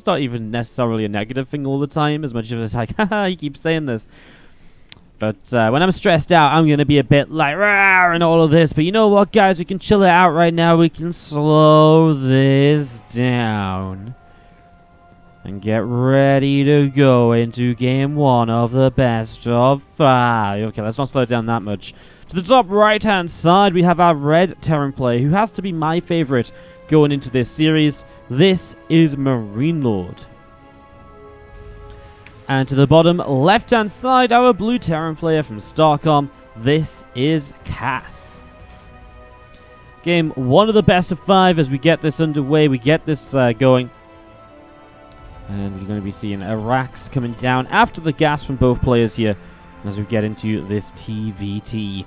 It's not even necessarily a negative thing all the time, as much as it's like, haha, you keep saying this. But when I'm stressed out, I'm going to be a bit like, rah, and all of this. But you know what, guys? We can chill it out right now. We can slow this down. And get ready to go into game 1 of the best of 5. Okay, let's not slow it down that much. To the top right-hand side, we have our red Terran player, who has to be my favorite going into this series. This is MarineLorD. And to the bottom left-hand side, our blue Terran player from Starcom. This is Cass. Game 1 of the best of 5 as we get this underway. We get this going. And we're going to be seeing Iraqs coming down after the gas from both players here as we get into this TvT.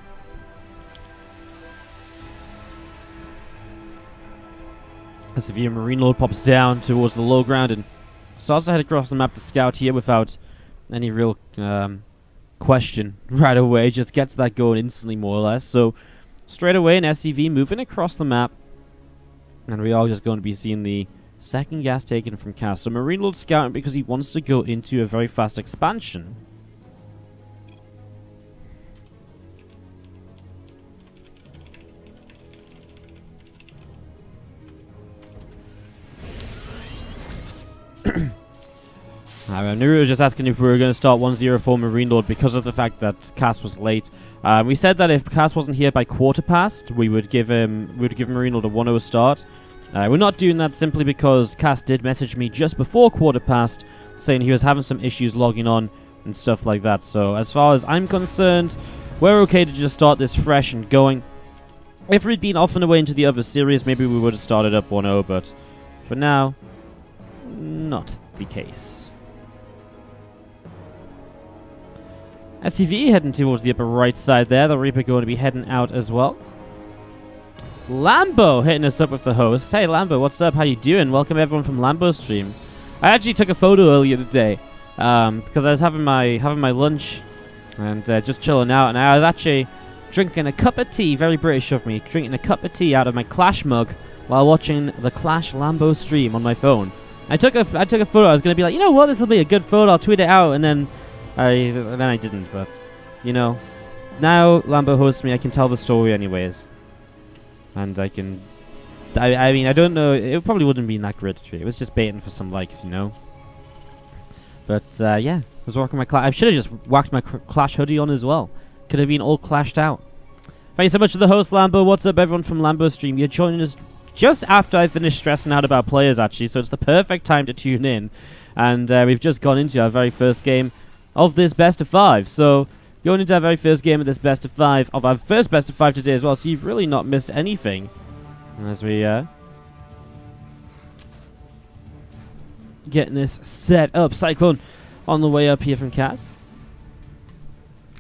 As the view MarineLorD pops down towards the low ground and starts to head across the map to scout here without any real question right away. Just gets that going instantly, more or less. So straight away an SCV moving across the map. And we are just going to be seeing the second gas taken from Cass. So MarineLorD scouting because he wants to go into a very fast expansion. Naru was just asking if we were going to start 1-0 for MarineLorD because of the fact that Cass was late. We said that if Cass wasn't here by quarter past, we would give MarineLorD a 1-0 start. We're not doing that simply because Cass did message me just before quarter past saying he was having some issues logging on and stuff like that. So as far as I'm concerned, we're okay to just start this fresh and going. If we'd been off and away into the other series, maybe we would have started up 1-0, but for now, not the case. SCV heading towards the upper right side there. The Reaper going to be heading out as well. Lambo hitting us up with the host. Hey Lambo, what's up? How you doing? Welcome everyone from Lambo's stream. I actually took a photo earlier today because I was having my lunch and just chilling out, and I was actually drinking a cup of tea. Very British of me, drinking a cup of tea out of my Clash mug while watching the Clash Lambo stream on my phone. I took a photo. I was gonna be like, you know what, this will be a good photo. I'll tweet it out, and then I didn't. But you know, now Lambo hosts me. I can tell the story anyways. And I can... I mean, I don't know. It probably wouldn't be that great. It was just baiting for some likes, you know. But, yeah. I was rocking my Clash... I should have just whacked my Clash hoodie on as well. Could have been all clashed out. Thank you so much for the host, Lambo. What's up, everyone from Lambo stream? You're joining us just after I finished stressing out about players, actually. So it's the perfect time to tune in. And we've just gone into our very first game of this best of 5. So... going into our very first game of this best of 5, of our first best of 5 today as well, so you've really not missed anything. As we, getting this set up. Cyclone on the way up here from Cass.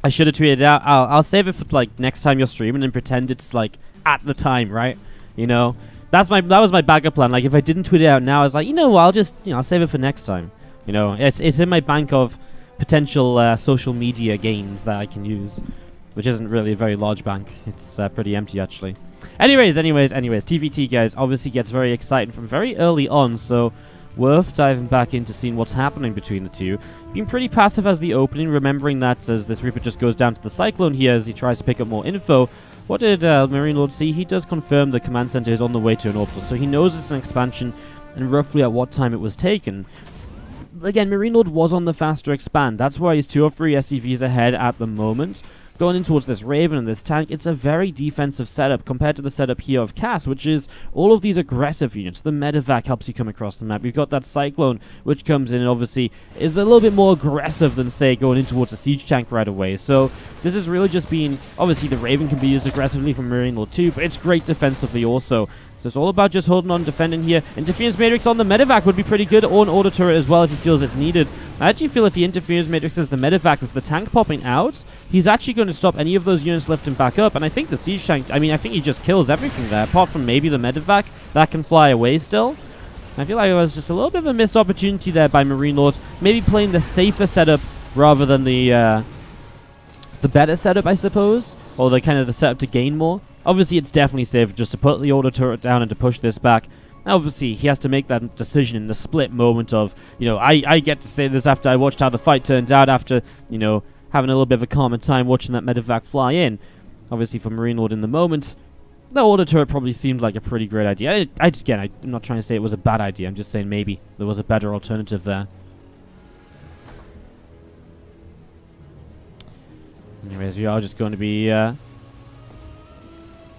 I should have tweeted out. I'll save it for, like, next time you're streaming and pretend it's, like, at the time, right? You know? That was my backup plan. Like, if I didn't tweet it out now, I was like, you know what, I'll just, I'll save it for next time. You know? It's in my bank of potential social media gains that I can use, which isn't really a very large bank. It's pretty empty, actually. Anyways, TvT, guys, obviously gets very exciting from very early on, so worth diving back into seeing what's happening between the two. Being pretty passive as the opening, remembering that as this Reaper just goes down to the Cyclone here as he tries to pick up more info. What did MarineLorD see? He does confirm the command center is on the way to an orbital, so he knows it's an expansion and roughly at what time it was taken. Again, MarineLorD was on the faster expand. That's why he's 2 or 3 SCVs ahead at the moment. Going in towards this Raven and this tank, it's a very defensive setup compared to the setup here of Cass, which is all of these aggressive units. The medevac helps you come across the map. You've got that Cyclone, which comes in and obviously is a little bit more aggressive than, say, going in towards a siege tank right away. So this has really just been... obviously, the Raven can be used aggressively from MarineLorD too, but it's great defensively also. So it's all about just holding on, defending here. Interference Matrix on the medevac would be pretty good, or an auto turret as well if he feels it's needed. I actually feel if he interference matrixes the medevac with the tank popping out, he's actually going to stop any of those units lifting back up. And I think the siege tank, I mean, I think he just kills everything there, apart from maybe the medevac that can fly away still. I feel like it was just a little bit of a missed opportunity there by MarineLorD. Maybe playing the safer setup rather than the better setup, I suppose, or the setup to gain more. Obviously, it's definitely safe just to put the auto turret down and to push this back. Obviously, he has to make that decision in the split moment of, you know, I get to say this after I watched how the fight turns out, after, you know, having a little bit of a calmer time watching that medevac fly in. Obviously, for MarineLorD in the moment, the auto turret probably seems like a pretty great idea. Again, I'm not trying to say it was a bad idea. I'm just saying maybe there was a better alternative there. Anyways, we are just going to be a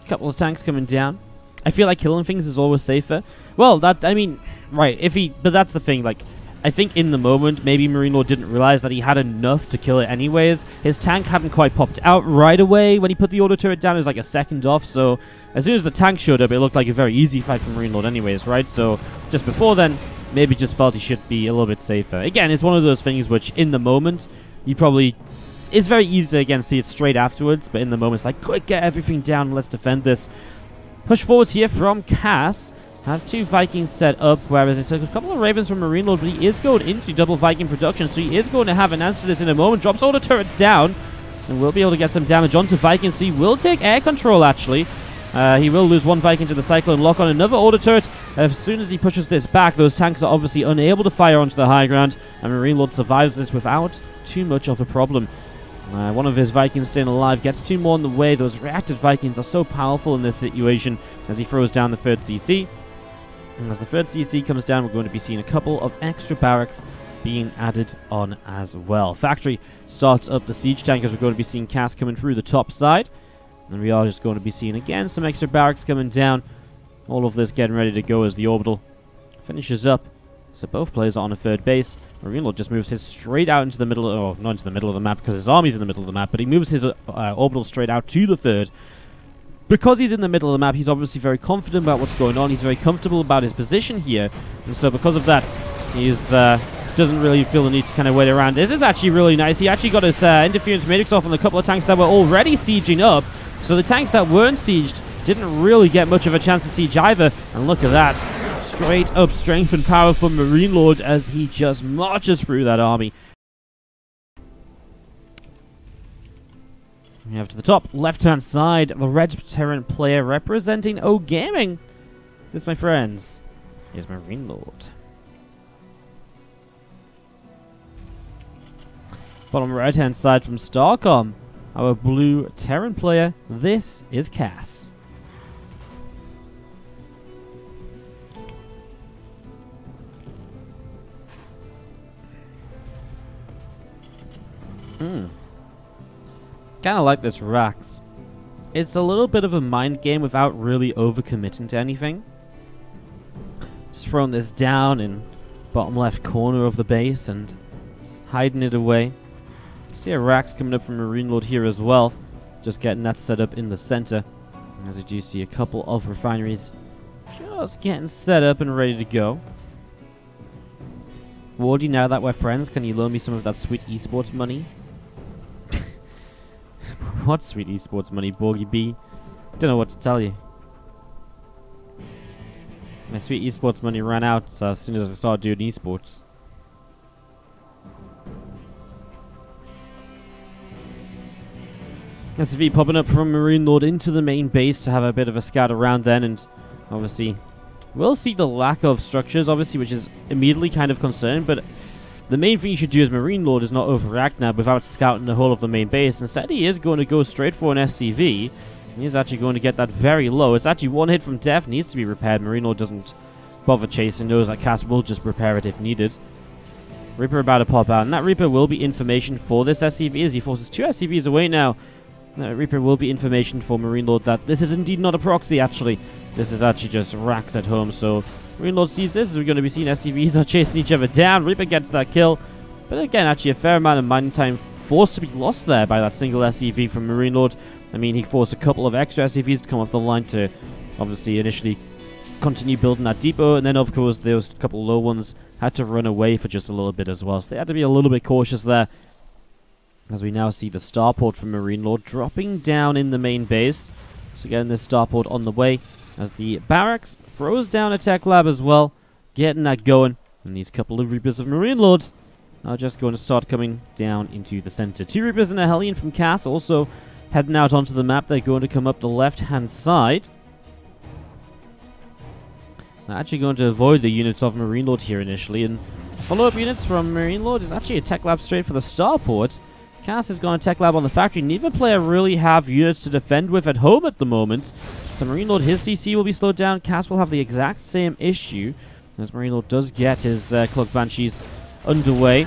couple of tanks coming down. I feel like killing things is always safer. Well, I mean, right, but that's the thing, like, I think in the moment, maybe MarineLorD didn't realize that he had enough to kill it anyways. His tank hadn't quite popped out right away when he put the auto turret down. It was like a second off, so as soon as the tank showed up, it looked like a very easy fight for MarineLorD anyways, right? So just before then, maybe just felt he should be a little bit safer. Again, it's one of those things which, in the moment, you probably... It's very easy to, again, see it straight afterwards, but in the moment, it's like, quick, get everything down, let's defend this. Push forwards here from Cass. Has 2 Vikings set up, whereas it's a couple of Ravens from MarineLorD, but he is going into double Viking production, so he is going to have an answer to this in a moment. Drops all the turrets down, and will be able to get some damage onto Vikings, so he will take air control, actually. He will lose 1 Viking to the Cyclone, lock on another auto turret. As soon as he pushes this back, those tanks are obviously unable to fire onto the high ground, and MarineLorD survives this without too much of a problem. One of his Vikings staying alive, gets 2 more on the way. Those reactive Vikings are so powerful in this situation as he throws down the 3rd CC. And as the 3rd CC comes down, we're going to be seeing a couple of extra barracks being added on as well. Factory starts up the siege tank as we're going to be seeing Cass coming through the top side. And we are just going to be seeing, again, some extra barracks coming down. All of this getting ready to go as the orbital finishes up. So both players are on a 3rd base. MarineLorD just moves his straight out into the middle, not into the middle of the map because his army's in the middle of the map, but he moves his orbital straight out to the 3rd. Because he's in the middle of the map, he's obviously very confident about what's going on. He's very comfortable about his position here. And so because of that, he's doesn't really feel the need to kind of wait around. This is actually really nice. He actually got his interference matrix off on a couple of tanks that were already sieging up. So the tanks that weren't sieged didn't really get much of a chance to siege either. And look at that. Straight up strength and power from MarineLorD as he just marches through that army. We have to the top left-hand side, the red Terran player representing O Gaming. This, my friends, is MarineLorD. Bottom right-hand side from Starcom, our blue Terran player. This is Cass. Kind of like this Rax. It's a little bit of a mind game without really overcommitting to anything. Just throwing this down in bottom left corner of the base and hiding it away. See a Rax coming up from MarineLorD here as well. Just getting that set up in the center. As we do see a couple of refineries just getting set up and ready to go. Wardy, now that we're friends, can you loan me some of that sweet esports money? What sweet esports money, Borgie B? Don't know what to tell you. My sweet esports money ran out as soon as I started doing esports. SV popping up from MarineLorD into the main base to have a bit of a scout around then, and obviously we'll see the lack of structures, obviously, which is immediately kind of concerning, but the main thing you should do as MarineLorD is not overact now without scouting the whole of the main base. Instead, he is going to go straight for an SCV. He is actually going to get that very low. It's actually 1 hit from death, needs to be repaired. MarineLorD doesn't bother chasing, knows that Cass will just repair it if needed. Reaper about to pop out, and that Reaper will be information for this SCV as he forces 2 SCVs away now. Reaper will be information for MarineLorD that this is indeed not a proxy, actually. This is actually just Rax at home, so MarineLorD sees this as we're going to be seeing SCVs are chasing each other down. Reaper gets that kill, but again, actually a fair amount of mining time forced to be lost there by that single SCV from MarineLorD. I mean, he forced a couple of extra SCVs to come off the line to obviously initially continue building that depot, and then of course those couple low ones had to run away for just a little bit as well, so they had to be a little bit cautious there. As we now see the starport from MarineLorD dropping down in the main base. So getting this starport on the way as the barracks throws down a tech lab as well, getting that going. And these couple of Reapers of MarineLorD are just going to start coming down into the center. 2 Reapers and a Hellion from Cass also heading out onto the map. They're going to come up the left-hand side. They're actually going to avoid the units of MarineLorD here initially, and follow-up units from MarineLorD is actually a tech lab straight for the starport. Cass is going to tech lab on the factory. Neither player really have units to defend with at home at the moment. So MarineLorD, his CC will be slowed down. Cass will have the exact same issue, as MarineLorD does get his Cloak Banshees underway.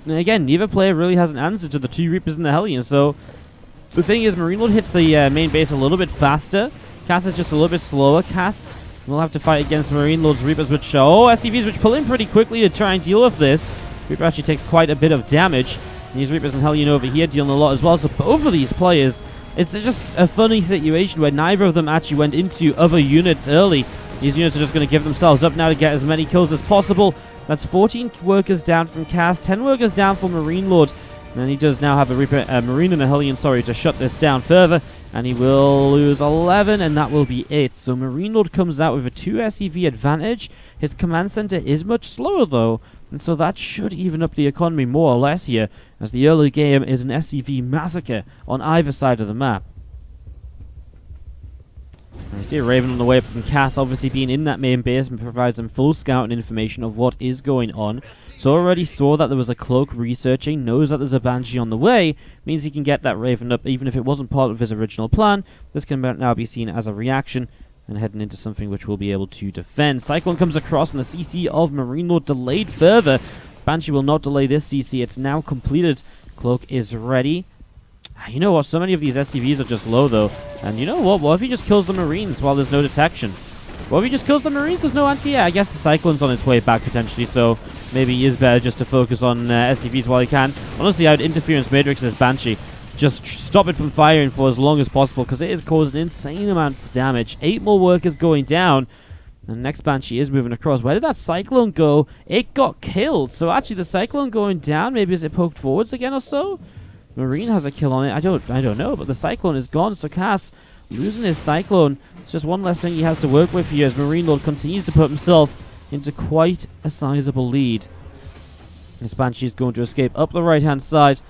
And again, neither player really has an answer to the 2 Reapers and the Hellion, so the thing is, MarineLorD hits the main base a little bit faster. Cass is just a little bit slower. Cass will have to fight against MarineLorD's Reapers, which SCVs which pull in pretty quickly to try and deal with this. Reaper actually takes quite a bit of damage. And these Reapers and Hellion over here dealing a lot as well. So both of these players, it's just a funny situation where neither of them actually went into other units early. These units are just going to give themselves up now to get as many kills as possible. That's 14 workers down from Cass, 10 workers down for MarineLorD. And then he does now have a Marine and a Hellion, to shut this down further. And he will lose 11, and that will be it. So MarineLorD comes out with a 2 SCV advantage. His command center is much slower, though. And so that should even up the economy more or less here, as the early game is an SCV massacre on either side of the map. I see a Raven on the way up from Cass, obviously being in that main base, and provides them full scouting information of what is going on. So already saw that there was a Cloak researching, knows that there's a Banshee on the way, means he can get that Raven up even if it wasn't part of his original plan. This can now be seen as a reaction, and heading into something which we'll be able to defend. Cyclone comes across, and the CC of MarineLorD delayed further. Banshee will not delay this CC, it's now completed. Cloak is ready. You know what, so many of these SCVs are just low though. And you know what if he just kills the Marines while there's no detection? What if he just kills the Marines? There's no anti-air. I guess the Cyclone's on its way back potentially, so maybe it is better just to focus on SCVs while he can. Honestly, I would Interference Matrix this Banshee. Just stop it from firing for as long as possible, because it is causing insane amounts of damage. 8 more workers going down. And the next Banshee is moving across. Where did that Cyclone go? It got killed. So actually the Cyclone going down, maybe is it poked forwards again or so? Marine has a kill on it. I don't know, but the Cyclone is gone. So Cass losing his Cyclone. It's just one less thing he has to work with here as MarineLorD continues to put himself into quite a sizable lead. This Banshee is going to escape up the right-hand side.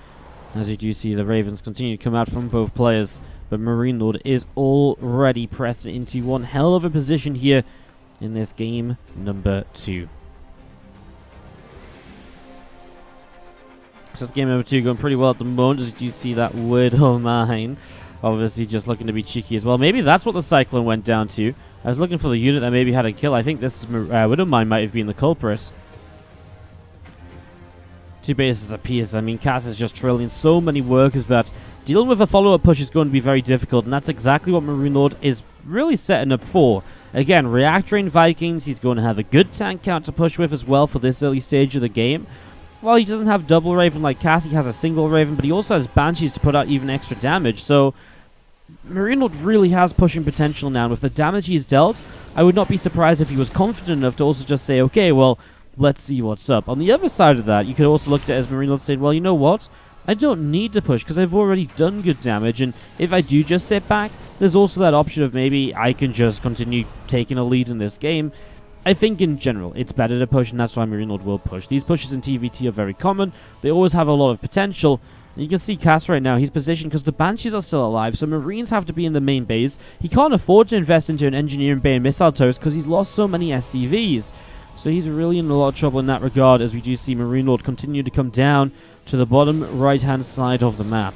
As you do see, the Ravens continue to come out from both players, but MarineLorD is already pressed into one hell of a position here in this game number 2. So that's game number 2 going pretty well at the moment, as you do see that Widow Mine. Obviously just looking to be cheeky as well. Maybe that's what the Cyclone went down to. I was looking for the unit that maybe had a kill. I think this Widow Mine might have been the culprit. 2 bases apiece. I mean, Cass is just trailing so many workers that dealing with a follow-up push is going to be very difficult, and that's exactly what MarineLorD is really setting up for. Again, reactoring Vikings, he's going to have a good tank count to push with as well for this early stage of the game. While he doesn't have double Raven like Cass, he has a single Raven, but he also has Banshees to put out even extra damage, so MarineLorD really has pushing potential now. With the damage he's dealt, I would not be surprised if he was confident enough to also just say, okay, well, let's see what's up. On the other side of that, you could also look at it as MarineLorD saying, well, you know what? I don't need to push because I've already done good damage, and if I do just sit back, there's also that option of maybe I can just continue taking a lead in this game. I think in general, it's better to push, and that's why MarineLorD will push. These pushes in TvT are very common. They always have a lot of potential. You can see Cass right now, he's positioned because the Banshees are still alive, so Marines have to be in the main base. He can't afford to invest into an engineering bay and missile turrets because he's lost so many SCVs. So he's really in a lot of trouble in that regard, as we do see MarineLorD continue to come down to the bottom right-hand side of the map.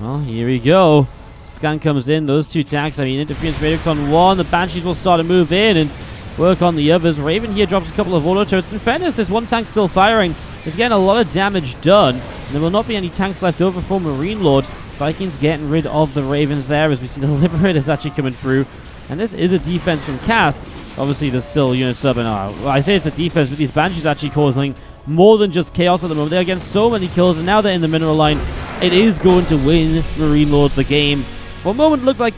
Well, here we go. Scan comes in, those 2 tanks, I mean, Interference Matrix on one, the Banshees will start to move in and work on the others. Raven here drops a couple of auto turrets. In fairness, this one tank still firing. He's getting a lot of damage done, and there will not be any tanks left over for MarineLorD. Vikings getting rid of the Ravens there, as we see the Liberators actually coming through. And this is a defense from Cass. Obviously, there's still units up, and I say it's a defense, but these Banshees actually causing more than just chaos at the moment. They're getting so many kills, and now they're in the mineral line. It is going to win MarineLorD the game. For a moment, it looked like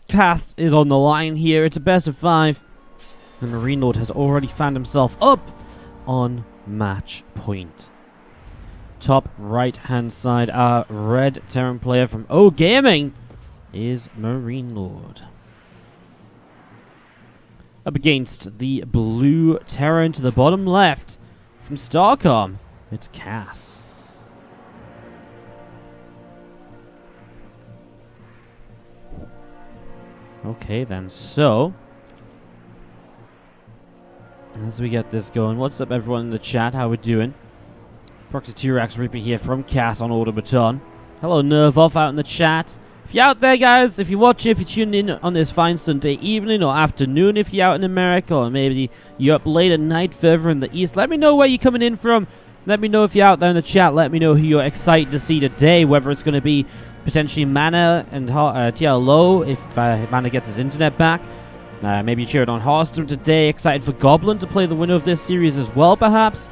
Cass is on the line here. It's a best of 5. And MarineLorD has already found himself up on match point. Top right-hand side, our red Terran player from O Gaming is MarineLorD. Up against the blue Terran to the bottom left from Starcom, it's Cass. Okay, then. So, as we get this going, what's up, everyone in the chat? How we doing? Proxy T-Rex Reaper here from Cass on Automaton. Hello, Nerve Off out in the chat. If you're out there, guys, if you're watching, if you're tuning in on this fine Sunday evening or afternoon, if you're out in America, or maybe you're up late at night further in the east, let me know where you're coming in from. Let me know if you're out there in the chat. Let me know who you're excited to see today, whether it's going to be potentially Mana and TLO if Mana gets his internet back. Maybe you're cheering on Hearthstone today, excited for Goblin to play the winner of this series as well, perhaps.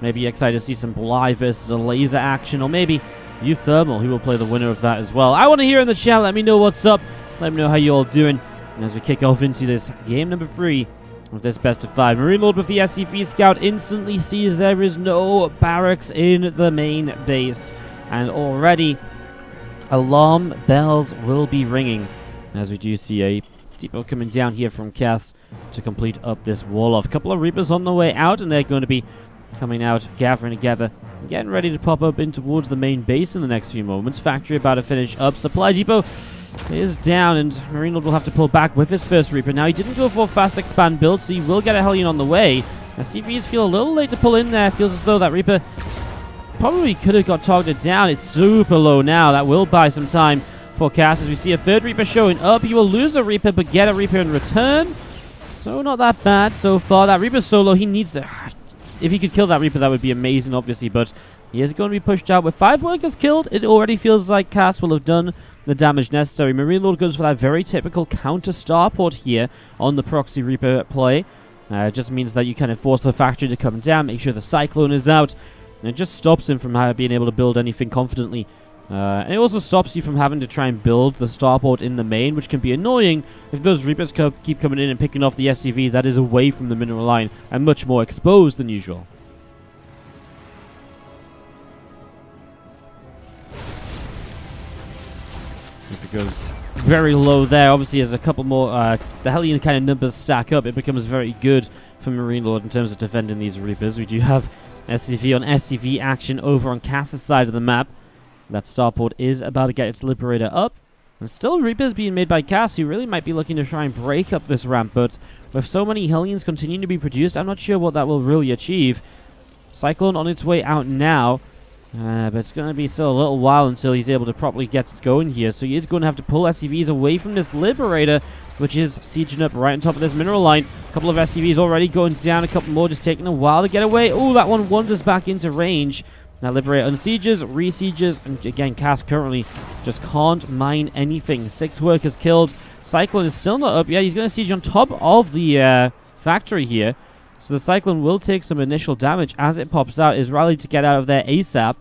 Maybe you're excited to see some Bly versus a laser action, or maybe you Thermal, who will play the winner of that as well. I want to hear in the chat. Let me know what's up. Let me know how you're all doing. And as we kick off into this game number 3 of this best of 5, MarineLorD with the SCV Scout instantly sees there is no barracks in the main base. And already, alarm bells will be ringing as we do see a depot coming down here from Cass to complete up this wall off. A couple of Reapers on the way out, and they're going to be coming out, gathering together, getting ready to pop up in towards the main base in the next few moments. Factory about to finish up. Supply depot is down, and MarineLorD will have to pull back with his first Reaper. Now, he didn't go for a fast expand build, so he will get a Hellion on the way. SCVs feel a little late to pull in there. Feels as though that Reaper probably could have got targeted down. It's super low now. That will buy some time for Cass as we see a third Reaper showing up. He will lose a Reaper, but get a Reaper in return. So not that bad so far. That Reaper solo, he needs to... If he could kill that Reaper, that would be amazing, obviously, but he is going to be pushed out. With 5 workers killed, it already feels like Cass will have done the damage necessary. MarineLorD goes for that very typical counter starport here on the Proxy Reaper play. It just means that you kind of force the factory to come down, make sure the Cyclone is out, and it just stops him from being able to build anything confidently. And it also stops you from having to try and build the starport in the main, which can be annoying if those Reapers keep coming in and picking off the SCV that is away from the mineral line and much more exposed than usual. If it goes very low there, obviously as a couple more, the Hellion kind of numbers stack up, it becomes very good for MarineLorD in terms of defending these Reapers. We do have SCV on SCV action over on Cass's side of the map. That starport is about to get its Liberator up. And still Reapers being made by Cass, who really might be looking to try and break up this ramp. But with so many Hellions continuing to be produced, I'm not sure what that will really achieve. Cyclone on its way out now. But it's going to be still a little while until he's able to properly get it going here. So he is going to have to pull SCVs away from this Liberator, which is sieging up right on top of this mineral line. A couple of SCVs already going down, a couple more just taking a while to get away. Oh, that one wanders back into range. Now Liberator unsieges, resieges, and again, Cass currently just can't mine anything. 6 workers killed. Cyclone is still not up yet. He's going to siege on top of the factory here. So the Cyclone will take some initial damage as it pops out. Is rallied to get out of there ASAP.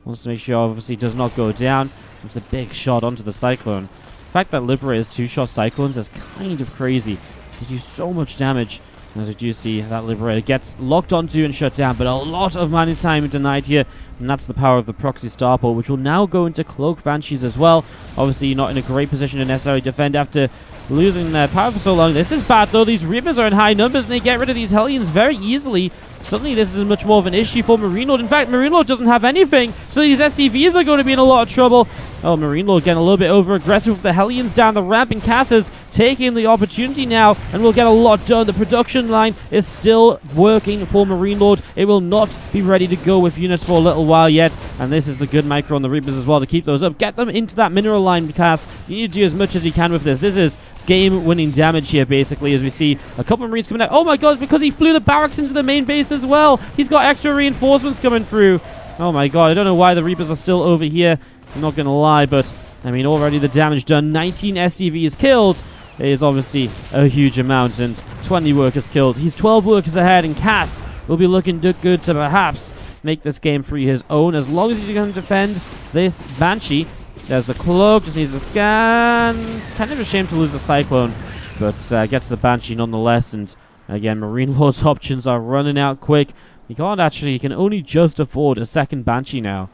Wants to make sure, obviously, it does not go down. It's a big shot onto the Cyclone. The fact that Liberator's 2-shot Cyclones is kind of crazy. They do so much damage. As we do see, that Liberator gets locked onto and shut down, but a lot of mining time denied here, and that's the power of the Proxy Starport, which will now go into Cloak Banshees as well. Obviously, not in a great position to necessarily defend after losing their power for so long. This is bad, though. These Reapers are in high numbers, and they get rid of these Hellions very easily. Suddenly, this is much more of an issue for MarineLorD. In fact, MarineLorD doesn't have anything, so these SCVs are going to be in a lot of trouble. Oh, MarineLorD getting a little bit over-aggressive with the Hellions down the ramp, and Cass is taking the opportunity now, and will get a lot done. The production line is still working for MarineLorD. It will not be ready to go with units for a little while yet, and this is the good micro on the Reapers as well to keep those up. Get them into that mineral line, Cass. You need to do as much as you can with this. This is game-winning damage here, basically, as we see a couple of Marines coming out. Oh my god, because he flew the barracks into the main base as well. He's got extra reinforcements coming through. Oh my god, I don't know why the Reapers are still over here. I'm not going to lie, but, I mean, already the damage done. 19 SCVs killed is obviously a huge amount, and 20 workers killed. He's 12 workers ahead, and Cass will be looking good to perhaps make this game 3 his own, as long as he's going to defend this Banshee. There's the Cloak, just needs to scan. Kind of a shame to lose the Cyclone, but gets the Banshee nonetheless, and again, MarineLorD's options are running out quick. He can only just afford a second Banshee now.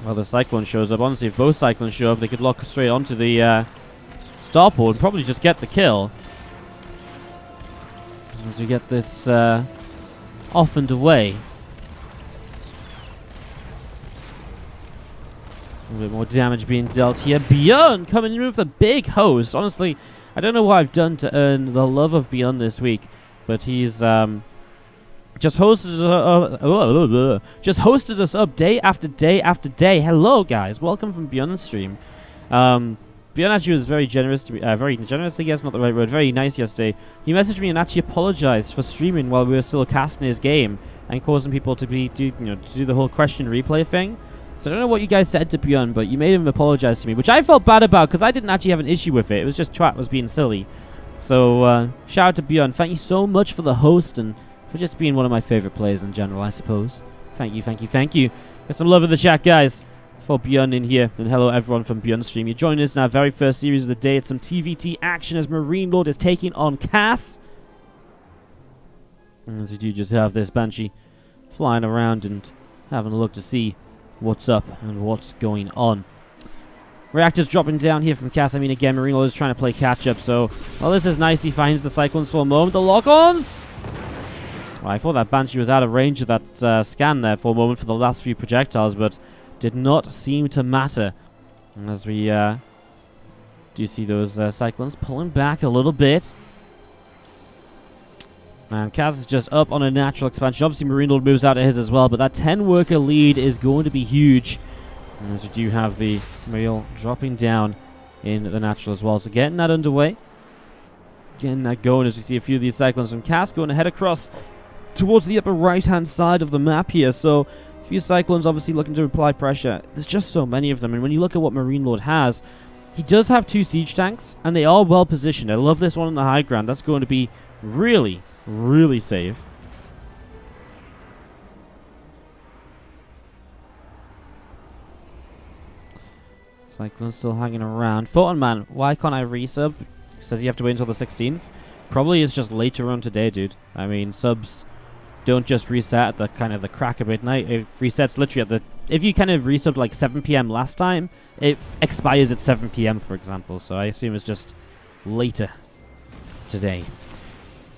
Well, the Cyclone shows up. Honestly, if both Cyclones show up, they could lock straight onto the starport and probably just get the kill. As we get this off and away. A bit more damage being dealt here. Bjorn coming in with a big host. Honestly, I don't know what I've done to earn the love of Bjorn this week, but he's just hosted us up day after day after day. Hello, guys. Welcome from Bjorn's stream. Bjorn actually was very generous to me. Very generous, I guess, not the right word. Very nice yesterday. He messaged me and actually apologized for streaming while we were still casting his game and causing people to do the whole question replay thing. So I don't know what you guys said to Bjorn, but you made him apologize to me, which I felt bad about because I didn't actually have an issue with it. It was just chat was being silly. So shout out to Bjorn. Thank you so much for the host and for just being one of my favorite players in general, I suppose. Thank you, thank you, thank you. There's some love in the chat, guys, for Bjorn in here. And hello, everyone from Bjorn's stream. You're joining us in our very first series of the day. It's some TvT action as MarineLorD is taking on Cass. And as we do just have this Banshee flying around and having a look to see what's up and what's going on. Reactors dropping down here from Cass. I mean, again, MarineLorD is trying to play catch-up, so... Well, this is nice. He finds the Cyclones for a moment. The lock-ons! Well, I thought that Banshee was out of range of that scan there for a moment for the last few projectiles, but did not seem to matter. And as we do see those Cyclones pulling back a little bit. And Kaz is just up on a natural expansion. Obviously, MarineLorD moves out of his as well, but that 10-worker lead is going to be huge. And as we do have the Mail dropping down in the natural as well. So getting that underway. Getting that going as we see a few of these Cyclones from Kaz going to head across towards the upper right-hand side of the map here. So a few Cyclones obviously looking to apply pressure. There's just so many of them. And when you look at what MarineLorD has, he does have 2 siege tanks, and they are well positioned. I love this one on the high ground. That's going to be really, really safe. Cyclone still hanging around. Photon Man, why can't I resub? Says you have to wait until the 16th. Probably it's just later on today, dude. I mean, subs don't just reset at the kind of the crack of midnight. It resets literally at the... If you kind of resubbed like 7 PM last time, it expires at 7 PM, for example. So I assume it's just later today.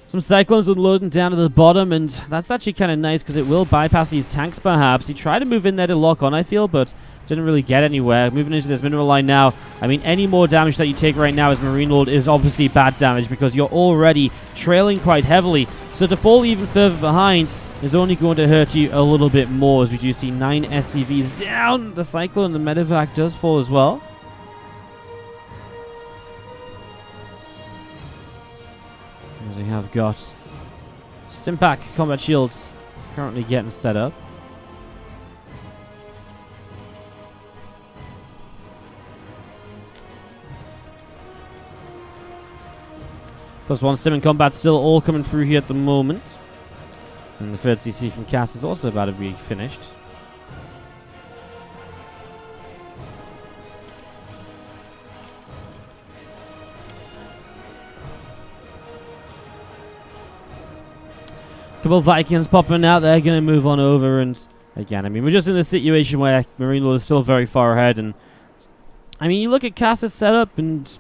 Some Cyclones unloading down to the bottom, and that's actually kind of nice because it will bypass these tanks perhaps. He tried to move in there to lock on, I feel, but didn't really get anywhere. Moving into this mineral line now. I mean, any more damage that you take right now as MarineLorD is obviously bad damage because you're already trailing quite heavily. So to fall even further behind is only going to hurt you a little bit more, as we do see 9 SCVs down. The Cyclone, the medevac does fall as well. As we have got Stimpack combat shields currently getting set up. +1 stim in combat still all coming through here at the moment. And the third CC from Cass is also about to be finished. Couple of Vikings popping out. They're going to move on over, and again, I mean, we're just in this situation where MarineLorD is still very far ahead, and I mean, you look at Cass's setup, and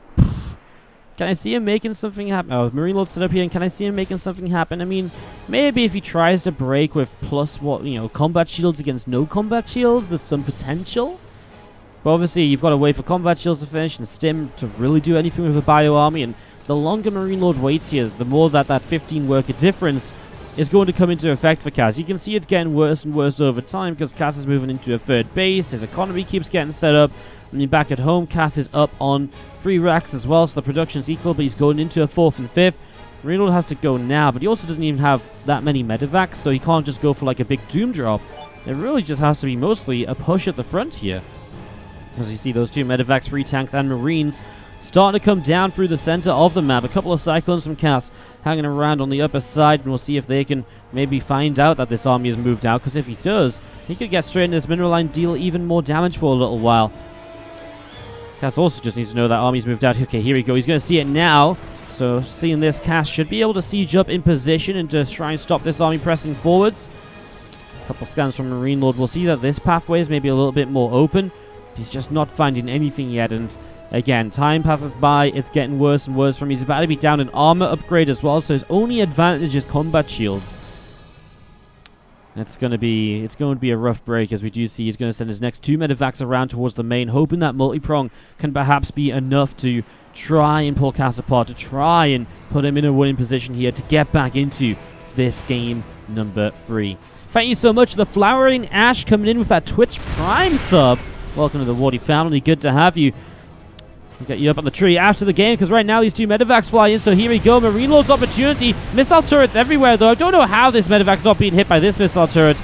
can I see him making something happen? Oh, MarineLorD set up here, and can I see him making something happen? I mean, maybe if he tries to break with combat shields against no combat shields, there's some potential. But obviously, you've got to wait for combat shields to finish and stim to really do anything with a bio army, and the longer MarineLorD waits here, the more that 15 worker difference is going to come into effect for Cass. You can see it's getting worse and worse over time because Cass is moving into a third base. His economy keeps getting set up. And then back at home, Cass is up on 3 racks as well, so the production's equal, but he's going into a 4th and 5th. MarineLorD has to go now, but he also doesn't even have that many medevacs, so he can't just go for like a big doom drop. It really just has to be mostly a push at the front here. As you see those 2 medevacs, 3 tanks, and marines starting to come down through the center of the map. A couple of Cyclones from Cass hanging around on the upper side, and we'll see if they can maybe find out that this army has moved out, because if he does, he could get straight into this mineral line, deal even more damage for a little while. Cass also just needs to know that army's moved out. Okay, here we go. He's going to see it now. So, seeing this, Cass should be able to siege up in position and to try and stop this army pressing forwards. A couple scans from MarineLorD. We'll see that this pathway is maybe a little bit more open. He's just not finding anything yet, and again, time passes by, it's getting worse and worse for him. He's about to be down an armor upgrade as well, so his only advantage is combat shields. It's going to be a rough break, as we do see he's going to send his next 2 medevacs around towards the main, hoping that multi-prong can perhaps be enough to try and pull Cass apart, to try and put him in a winning position here to get back into this game number 3. Thank you so much, the Flowering Ash, coming in with that Twitch Prime sub. Welcome to the Wardy family. Good to have you. We'll get you up on the tree after the game, because right now these 2 medevacs fly in. So here we go. MarineLorD's opportunity. Missile turrets everywhere, though. I don't know how this medevac's not being hit by this missile turret.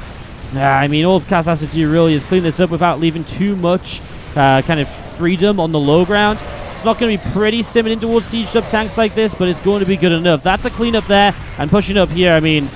I mean, all Cass has to do really is clean this up without leaving too much kind of freedom on the low ground. It's not going to be pretty stimming in towards sieged up tanks like this, but it's going to be good enough. That's a cleanup there, and pushing up here. I mean,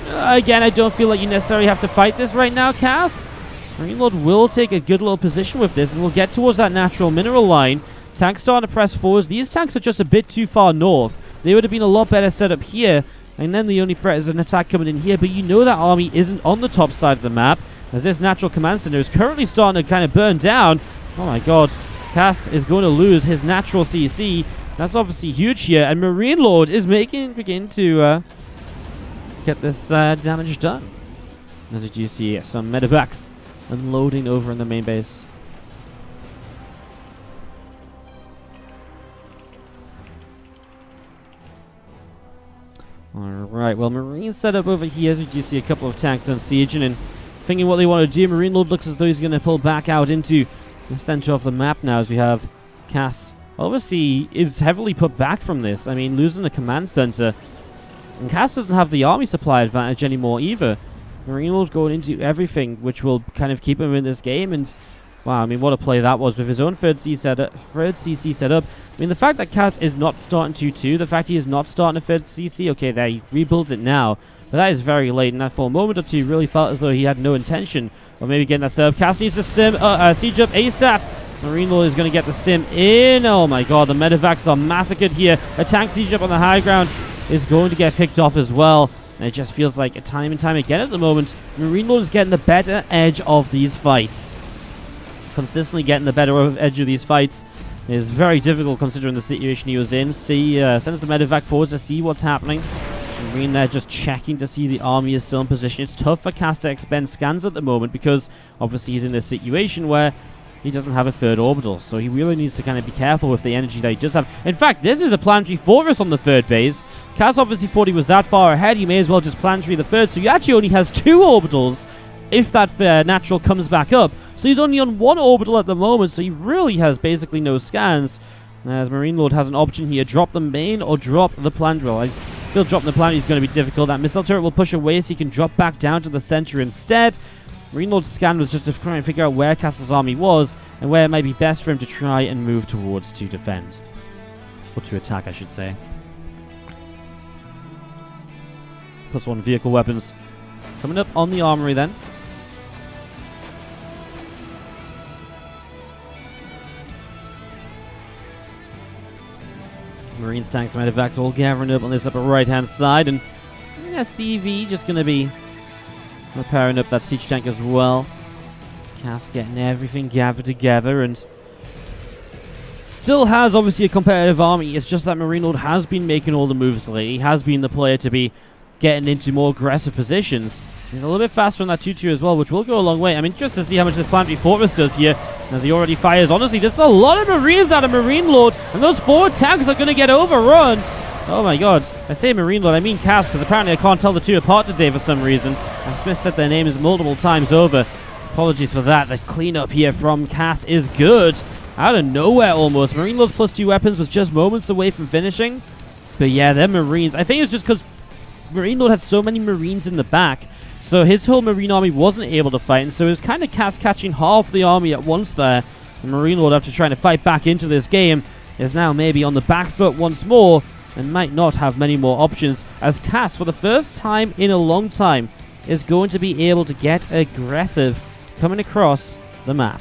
again, I don't feel like you necessarily have to fight this right now, Cass. MarineLorD will take a good little position with this, and we'll get towards that natural mineral line. Tanks starting to press forwards. These tanks are just a bit too far north. They would have been a lot better set up here, and then the only threat is an attack coming in here, but you know that army isn't on the top side of the map, as this natural command center is currently starting to kind of burn down. Oh my god. Cass is going to lose his natural CC. That's obviously huge here, and MarineLorD is begin to get this damage done. As you do see some medevacs unloading over in the main base. Alright, well, Marines set up over here, as we do see a couple of tanks on sieging and thinking what they want to do. MarineLorD looks as though he's going to pull back out into the center of the map now, as we have Cass obviously is heavily put back from this. I mean, losing the command center, and Cass doesn't have the army supply advantage anymore either. MarineLorD going into everything, which will kind of keep him in this game, and wow, I mean, what a play that was with his own third CC setup. I mean, the fact that Cass is not starting 2-2, the fact he is not starting a third CC, okay, there, he rebuilds it now, but that is very late, and that for a moment or two really felt as though he had no intention of maybe getting that setup. Cass needs to siege up ASAP. MarineLorD is going to get the stim in. Oh my god, the medevacs are massacred here. A tank siege up on the high ground is going to get picked off as well. And it just feels like time and time again at the moment, MarineLorD is getting the better edge of these fights. Consistently getting the better edge of these fights is very difficult considering the situation he was in. Sends the medevac forwards to see what's happening. Marine there just checking to see the army is still in position. It's tough for Cass to expend scans at the moment because obviously he's in this situation where he doesn't have a third orbital, so he really needs to kind of be careful with the energy that he does have. In fact, this is a planetary fortress on the third base. Cass obviously thought he was that far ahead. He may as well just planetary the third, so he actually only has 2 orbitals if that natural comes back up. So he's only on 1 orbital at the moment, so he really has basically no scans. As MarineLorD has an option here, drop the main or drop the planetary. Well, I feel dropping the planetary is going to be difficult. That missile turret will push away so he can drop back down to the center instead. MarineLorD's scan was just to try and figure out where Cass's army was and where it might be best for him to try and move towards to defend. Or to attack, I should say. +1 vehicle weapons coming up on the armory then. Marines, tanks, medevacs all gathering up on this upper right-hand side, and CV just going to be repairing up that siege tank as well. Cass getting everything gathered together, and still has obviously a competitive army. It's just that MarineLorD has been making all the moves lately. He has been the player to be getting into more aggressive positions. He's a little bit faster on that 2-2 as well, which will go a long way. I mean, just to see how much this planetary fortress does here, as he already fires. Honestly, there's a lot of Marines out of MarineLorD, and those 4 tanks are going to get overrun. Oh my god. I say MarineLorD, I mean Cass, because apparently I can't tell the 2 apart today for some reason. And Smith said their names multiple times over. Apologies for that. The cleanup here from Cass is good. Out of nowhere almost. MarineLorD's +2 weapons was just moments away from finishing. But yeah, they're Marines. I think it's just because MarineLorD had so many Marines in the back, so his whole Marine army wasn't able to fight, and so it was kind of Cass catching half the army at once there. And MarineLorD, after trying to fight back into this game, is now maybe on the back foot once more, and might not have many more options, as Cass, for the first time in a long time, is going to be able to get aggressive coming across the map.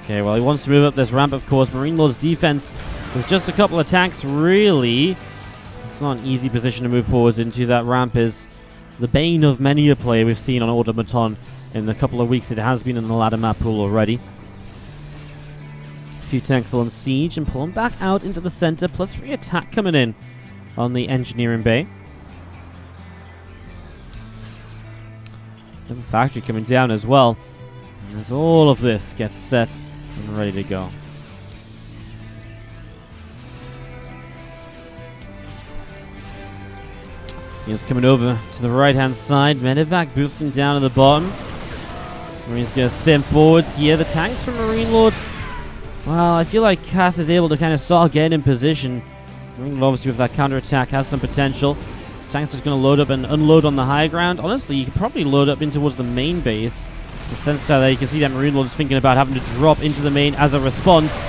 Okay, well, he wants to move up this ramp, of course. MarineLorD's defense is just a couple of tanks, really. It's not an easy position to move forwards into. That ramp is the bane of many a player we've seen on Automaton in the couple of weeks it has been in the ladder map pool already. few tanks on siege and pull them back out into the center. +3 attack coming in on the engineering bay. And the factory coming down as well. And as all of this gets set and ready to go. Units coming over to the right-hand side. Medevac boosting down at the bottom. Marine's going to stem forwards. Yeah, the tanks from MarineLorD. Well, I feel like Cass is able to kind of start getting in position. MarineLorD, obviously, with that counter-attack, has some potential. Tank's just going to load up and unload on the high ground. Honestly, you could probably load up in towards the main base. The sense there, you can see that MarineLorD is thinking about having to drop into the main as a response.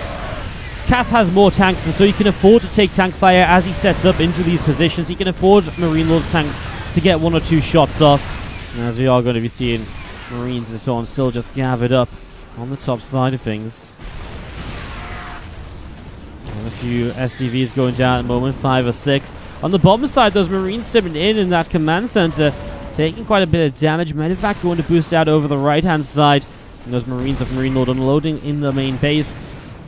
Cass has more tanks, and so he can afford to take tank fire as he sets up into these positions. He can afford MarineLorD's tanks to get 1 or 2 shots off. And as we are going to be seeing, Marines and so on still just gathered up on the top side of things. And a few SCVs going down at the moment, 5 or 6. On the bottom side, those Marines stepping in that command center, taking quite a bit of damage. Medevac going to boost out over the right-hand side. And those Marines of MarineLorD unloading in the main base.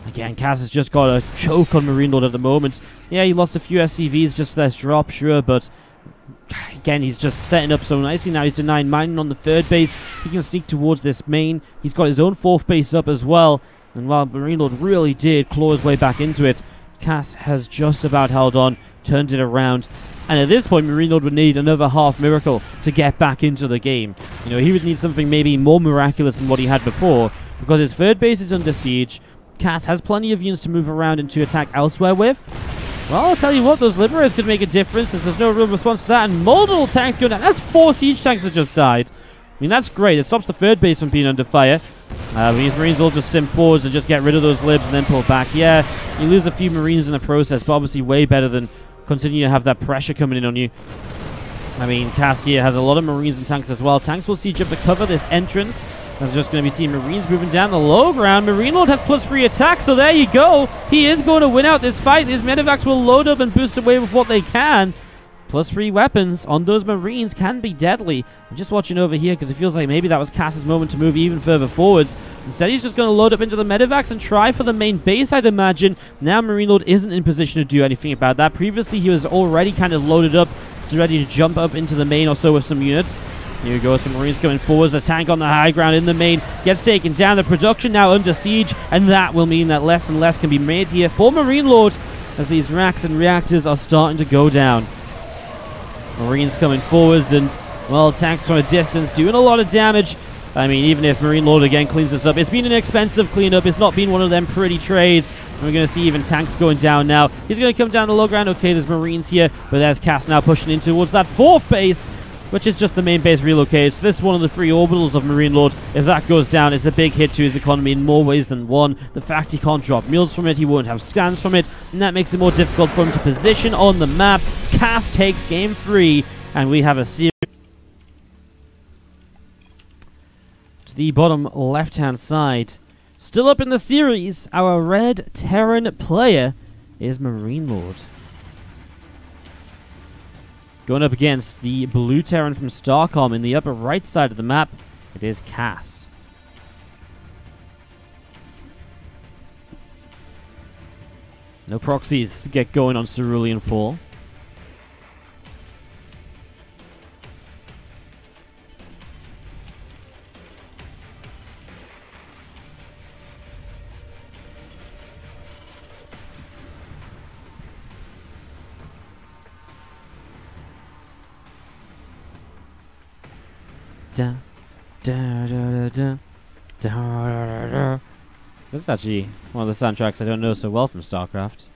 Again, Cass has just got a choke on MarineLorD at the moment. Yeah, he lost a few SCVs just to this drop, sure, but again, he's just setting up so nicely. Now he's denying mining on the 3rd base. He can sneak towards this main. He's got his own 4th base up as well. And while MarineLorD really did claw his way back into it, Cass has just about held on, turned it around. And at this point, MarineLorD would need another half miracle to get back into the game. You know, he would need something maybe more miraculous than what he had before, because his 3rd base is under siege. Cass has plenty of units to move around and to attack elsewhere with. Well, I'll tell you what, those Liberators could make a difference as there's no real response to that. And multiple tanks going down. That's 4 siege tanks that just died. I mean, that's great. It stops the 3rd base from being under fire. These Marines will just stem forwards and just get rid of those libs and then pull back. Yeah, you lose a few Marines in the process, but obviously way better than continue to have that pressure coming in on you. I mean, Cass here has a lot of Marines and tanks as well. Tanks will siege up to cover this entrance. That's just going to be seeing Marines moving down the low ground. MarineLorD has +3 attack, so there you go. He is going to win out this fight. His medevacs will load up and boost away with what they can. +3 weapons on those Marines can be deadly. I'm just watching over here because it feels like maybe that was Cass's moment to move even further forwards. Instead, he's just going to load up into the medevacs and try for the main base, I'd imagine. Now MarineLorD isn't in position to do anything about that. Previously, he was already kind of loaded up, ready to jump up into the main or so with some units. Here we go, some Marines coming forwards. The tank on the high ground in the main gets taken down. The production now under siege, and that will mean that less and less can be made here for MarineLorD as these racks and reactors are starting to go down. Marines coming forwards, and, well, tanks from a distance doing a lot of damage. I mean, even if MarineLorD again cleans this up, it's been an expensive cleanup. It's not been one of them pretty trades. And we're going to see even tanks going down now. He's going to come down the low ground. Okay, there's Marines here, but there's Cass now pushing in towards that 4th base, which is just the main base relocated. So this is one of the 3 orbitals of MarineLorD. If that goes down, it's a big hit to his economy in more ways than one. The fact he can't drop mules from it, he won't have scans from it, and that makes it more difficult for him to position on the map. Cass takes game 3, and we have a series. To the bottom left-hand side, still up in the series, our red Terran player is MarineLorD. Going up against the blue Terran from Starcom in the upper right side of the map, it is Cass. No proxies get going on Cerulean 4. Da, da, da, da, da, da, da. This is actually one of the soundtracks I don't know so well from StarCraft.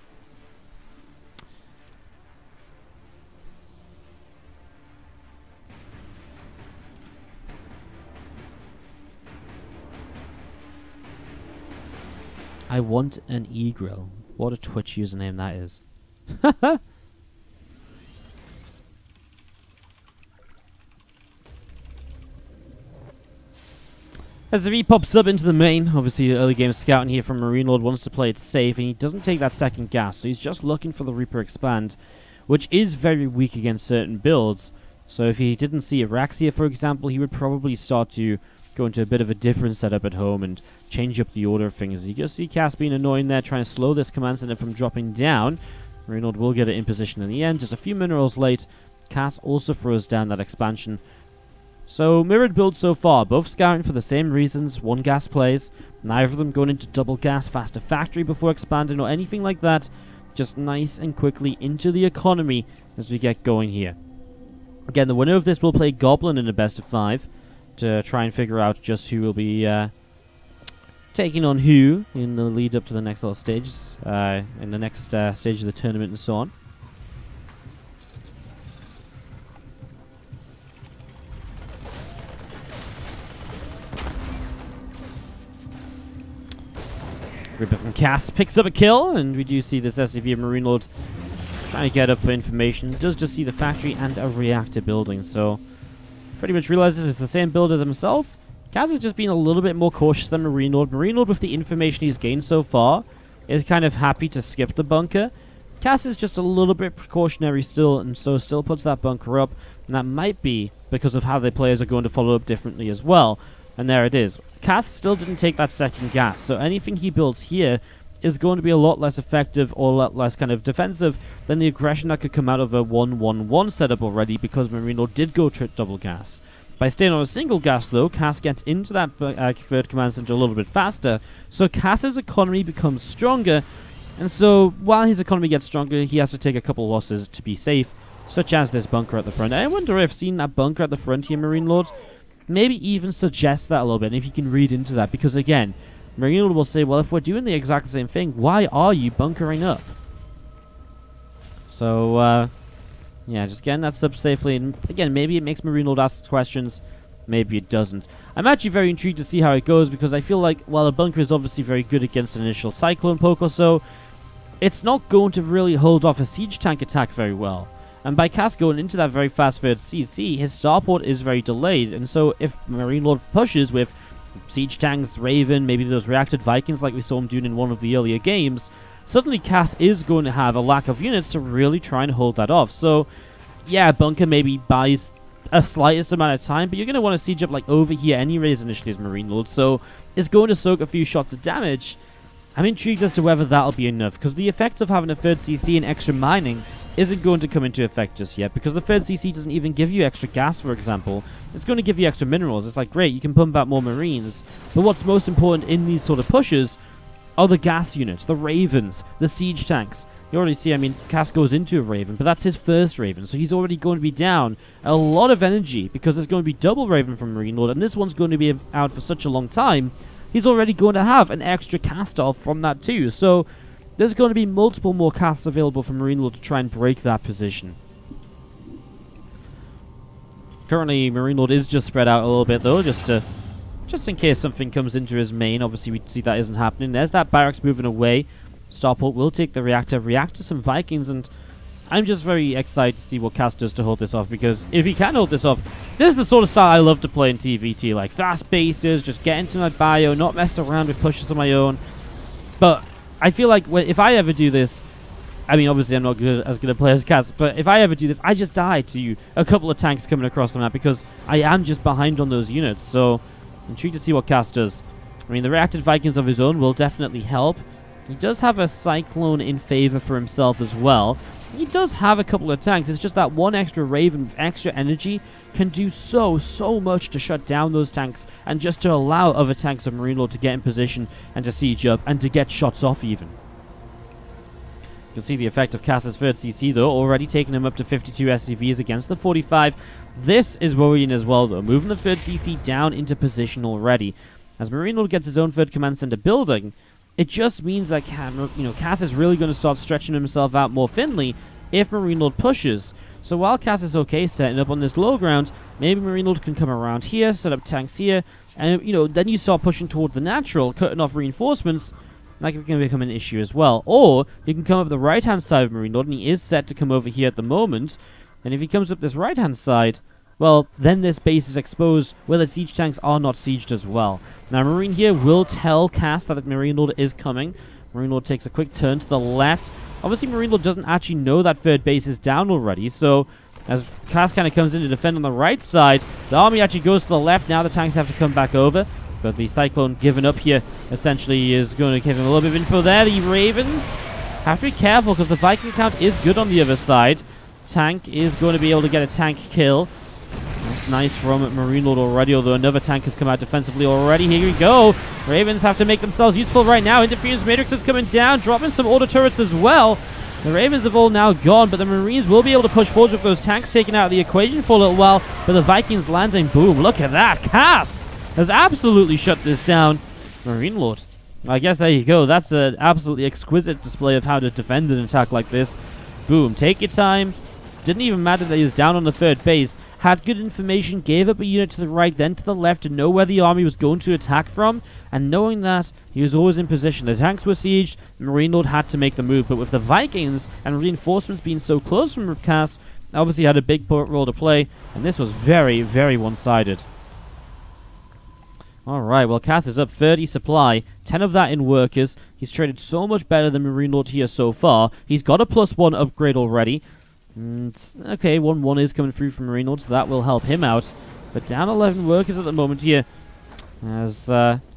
I want an e-grill. What a Twitch username that is. As the V pops up into the main, obviously the early game scouting here from MarineLorD wants to play it safe, and he doesn't take that second gas, so he's just looking for the Reaper Expand, which is very weak against certain builds. So if he didn't see Araxia, for example, he would probably start to go into a bit of a different setup at home and change up the order of things. You can see Cass being annoying there, trying to slow this command center from dropping down. MarineLorD will get it in position in the end. Just a few minerals late, Cass also throws down that expansion. So, mirrored build so far, both scouting for the same reasons, one gas plays, neither of them going into double gas, faster factory before expanding or anything like that, just nice and quickly into the economy as we get going here. Again, the winner of this will play Goblin in a best of 5 to try and figure out just who will be taking on who in the lead up to the next little stages, in the next stage of the tournament and so on. Ripper from Cass picks up a kill, and we do see this SCV of MarineLorD trying to get up for information. Does just see the factory and a reactor building, so pretty much realizes it's the same build as himself. Cass has just been a little bit more cautious than MarineLorD. MarineLorD, with the information he's gained so far, is kind of happy to skip the bunker. Cass is just a little bit precautionary still, and so still puts that bunker up, and that might be because of how the players are going to follow up differently as well. And there it is. Cass still didn't take that second gas, so anything he builds here is going to be a lot less effective or a lot less kind of defensive than the aggression that could come out of a 1-1-1 setup already, because MarineLorD did go double gas. By staying on a single gas though, Cass gets into that third command center a little bit faster, so Cass's economy becomes stronger, and so while his economy gets stronger, he has to take a couple losses to be safe, such as this bunker at the front. I wonder if seeing that bunker at the front here, MarineLorD, maybe even suggests that a little bit, and if you can read into that, because again, MarineLorD will say, well, if we're doing the exact same thing, why are you bunkering up? So, yeah, just getting that sub safely, and again, maybe it makes MarineLorD ask questions, maybe it doesn't. I'm actually very intrigued to see how it goes, because I feel like, while a bunker is obviously very good against an initial Cyclone poke or so, it's not going to really hold off a siege tank attack very well. And by Cass going into that very fast third CC, his starport is very delayed, and so if MarineLorD pushes with siege tanks, Raven, maybe those reacted Vikings like we saw him doing in one of the earlier games, suddenly Cass is going to have a lack of units to really try and hold that off. So, yeah, bunker maybe buys a slightest amount of time, but you're going to want to siege up like over here anyways initially as MarineLorD, so it's going to soak a few shots of damage. I'm intrigued as to whether that'll be enough, because the effect of having a third CC and extra mining isn't going to come into effect just yet, because the third CC doesn't even give you extra gas, for example. It's going to give you extra minerals. It's like, great, you can pump out more Marines, but what's most important in these sort of pushes are the gas units, the Ravens, the siege tanks. You already see, I mean, Cass goes into a Raven, but that's his first Raven, so he's already going to be down a lot of energy, because there's going to be double Raven from MarineLorD, and this one's going to be out for such a long time, he's already going to have an extra cast off from that too, so there's going to be multiple more casts available for MarineLorD to try and break that position. Currently, MarineLorD is just spread out a little bit though, just in case something comes into his main. Obviously, we see that isn't happening. There's that barracks moving away. Starport will take the react to some Vikings, and I'm just very excited to see what Cass does to hold this off, because if he can hold this off, this is the sort of style I love to play in TvT, like fast bases, just get into my bio, not mess around with pushes on my own. But I feel like if I ever do this, I mean, obviously I'm not as good a player as Cass, but if I ever do this, I just die to a couple of tanks coming across the map, because I am just behind on those units. So I'm intrigued to see what Cass does. I mean, the reacted Vikings of his own will definitely help. He does have a Cyclone in favor for himself as well. He does have a couple of tanks. It's just that one extra Raven with extra energy can do so much to shut down those tanks, and just to allow other tanks of MarineLorD to get in position and to siege up and to get shots off even. You can see the effect of Cass's third CC though, already taking him up to 52 SCVs against the 45. This is worrying as well though, moving the third CC down into position already. As MarineLorD gets his own third command center building, it just means that Cass is really going to start stretching himself out more thinly if MarineLorD pushes. So while Cass is okay setting up on this low ground, maybe MarineLorD can come around here, set up tanks here, and then you start pushing toward the natural, cutting off reinforcements. That can become an issue as well. Or you can come up the right-hand side of MarineLorD, and he is set to come over here at the moment. And if he comes up this right-hand side, well, then this base is exposed where the siege tanks are not sieged as well. Now, Marine here will tell Cass that MarineLorD is coming. MarineLorD takes a quick turn to the left. Obviously, MarineLorD doesn't actually know that third base is down already, so As Cass kind of comes in to defend on the right side, the army actually goes to the left. Now the tanks have to come back over. But the Cyclone giving up here essentially is going to give him a little bit of info there. The Ravens have to be careful because the Viking count is good on the other side. Tank is going to be able to get a tank kill. That's nice from MarineLorD already, although another tank has come out defensively already. Here we go. Ravens have to make themselves useful right now. Interference Matrix is coming down, dropping some auto turrets as well. The Ravens have all now gone, but the Marines will be able to push forward with those tanks taken out of the equation for a little while. But the Vikings landing, boom, look at that. Cass has absolutely shut this down. MarineLorD. I guess there you go. That's an absolutely exquisite display of how to defend an attack like this. Boom, take your time. Didn't even matter that he was down on the third base. Had good information, gave up a unit to the right, then to the left to know where the army was going to attack from. And knowing that, he was always in position. The tanks were sieged, MarineLorD had to make the move. But with the Vikings and reinforcements being so close from Cass, obviously had a big role to play. And this was very, very one-sided. Alright, well, Cass is up 30 supply, 10 of that in workers. He's traded so much better than MarineLorD here so far. He's got a +1 upgrade already. Okay, 1-1 is coming through from MarineLorD, so that will help him out. But down 11 workers at the moment here, as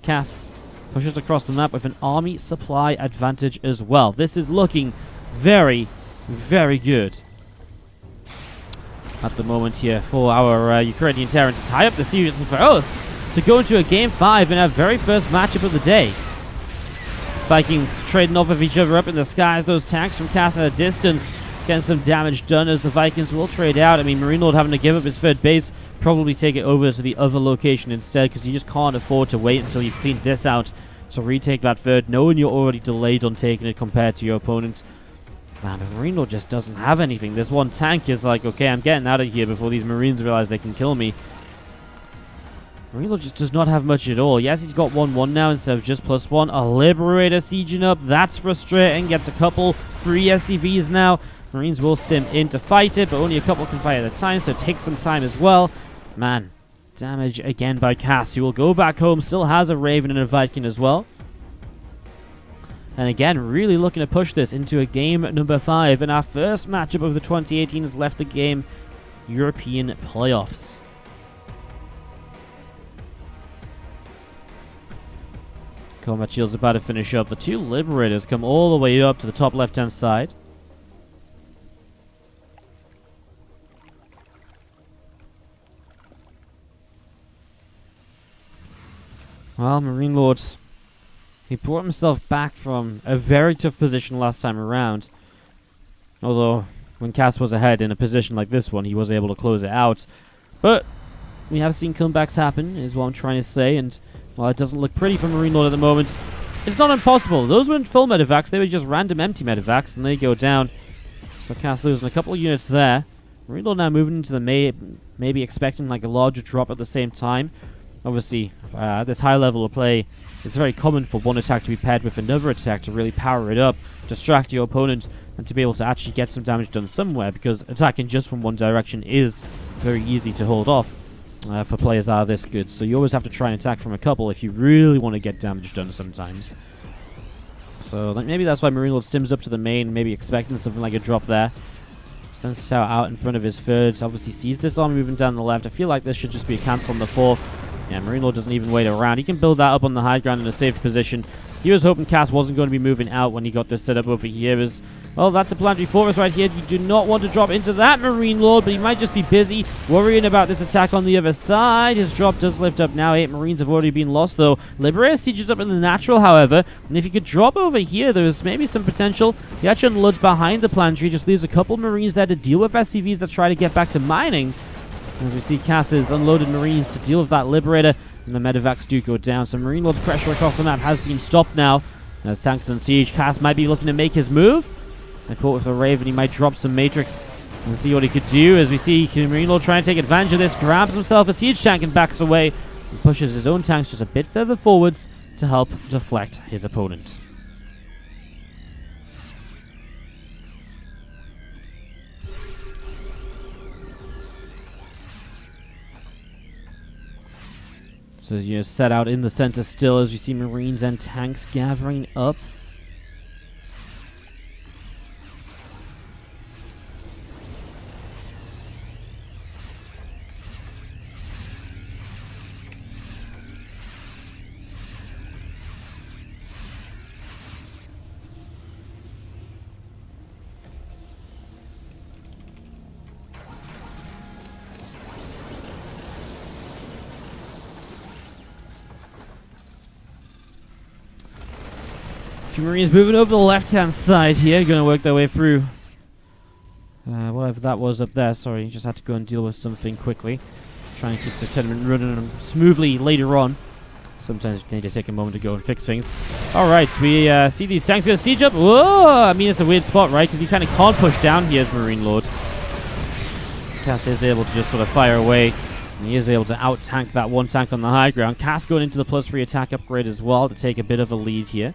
Cass pushes across the map with an army supply advantage as well. This is looking very, very good at the moment here for our Ukrainian Terran to tie up the series and for us to go into a Game 5 in our very first matchup of the day. Vikings trading off of each other up in the skies. Those tanks from Cass at a distance getting some damage done as the Vikings will trade out. I mean, MarineLorD having to give up his third base, probably take it over to the other location instead because you just can't afford to wait until you've cleaned this out to retake that third, knowing you're already delayed on taking it compared to your opponent. Man, but MarineLorD just doesn't have anything. This one tank is like, okay, I'm getting out of here before these Marines realize they can kill me. MarineLorD just does not have much at all. Yes, he's got 1-1 now instead of just +1. A Liberator sieging up. That's frustrating. Gets a couple. 3 SCVs now. Marines will stim in to fight it, but only a couple can fight at a time, so it takes some time as well. Man, damage again by Cass, who will go back home. Still has a Raven and a Viking as well. And again, really looking to push this into a game number 5. And our first matchup of the 2018 has left the game European playoffs. Combat Shield's about to finish up. The 2 Liberators come all the way up to the top left-hand side. Well, MarineLorD, he brought himself back from a very tough position last time around. Although, when Cass was ahead in a position like this one, he was able to close it out. But we have seen comebacks happen, is what I'm trying to say, and while it doesn't look pretty for MarineLorD at the moment, it's not impossible. Those weren't full medevacs, they were just random empty medevacs, and they go down. So Cass losing a couple of units there. MarineLorD now moving into the maybe expecting like a larger drop at the same time. Obviously, at this high level of play, it's very common for one attack to be paired with another attack to really power it up, distract your opponent, and to be able to actually get some damage done somewhere, because attacking just from one direction is very easy to hold off for players that are this good. So you always have to try and attack from a couple if you really want to get damage done sometimes. So like, maybe that's why MarineLorD stims up to the main, maybe expecting something like a drop there. Sends Tower out in front of his third, obviously sees this army moving down the left. I feel like this should just be a cancel on the 4th. Yeah, MarineLorD doesn't even wait around. He can build that up on the high ground in a safe position. He was hoping Cass wasn't going to be moving out when he got this set up over here. Well, that's a planetary fortress right here. You do not want to drop into that MarineLorD, but he might just be busy worrying about this attack on the other side. His drop does lift up now. 8 Marines have already been lost, though. Liberator sieges up in the natural, however. And if he could drop over here, there's maybe some potential. He actually unloads behind the planetary, just leaves a couple Marines there to deal with SCVs that try to get back to mining. As we see Cass's unloaded Marines to deal with that Liberator. And the medevacs do go down. So MarineLorD's pressure across the map has been stopped now. As tanks on siege, Cass might be looking to make his move. I thought with the Raven he might drop some Matrix and see what he could do. As we see MarineLorD trying to take advantage of this, grabs himself a siege tank and backs away. And pushes his own tanks just a bit further forwards to help deflect his opponent. So you set out in the center still as we see Marines and tanks gathering up. Two Marines moving over the left-hand side here, going to work their way through. Whatever that was up there, sorry, just had to go and deal with something quickly. Try and keep the tournament running smoothly later on. Sometimes we need to take a moment to go and fix things. Alright, we see these tanks going to siege up. Whoa! I mean, it's a weird spot, right? Because you kind of can't push down here as MarineLorD. Cass is able to just sort of fire away. And he is able to out-tank that one tank on the high ground. Cass going into the +3 attack upgrade as well to take a bit of a lead here.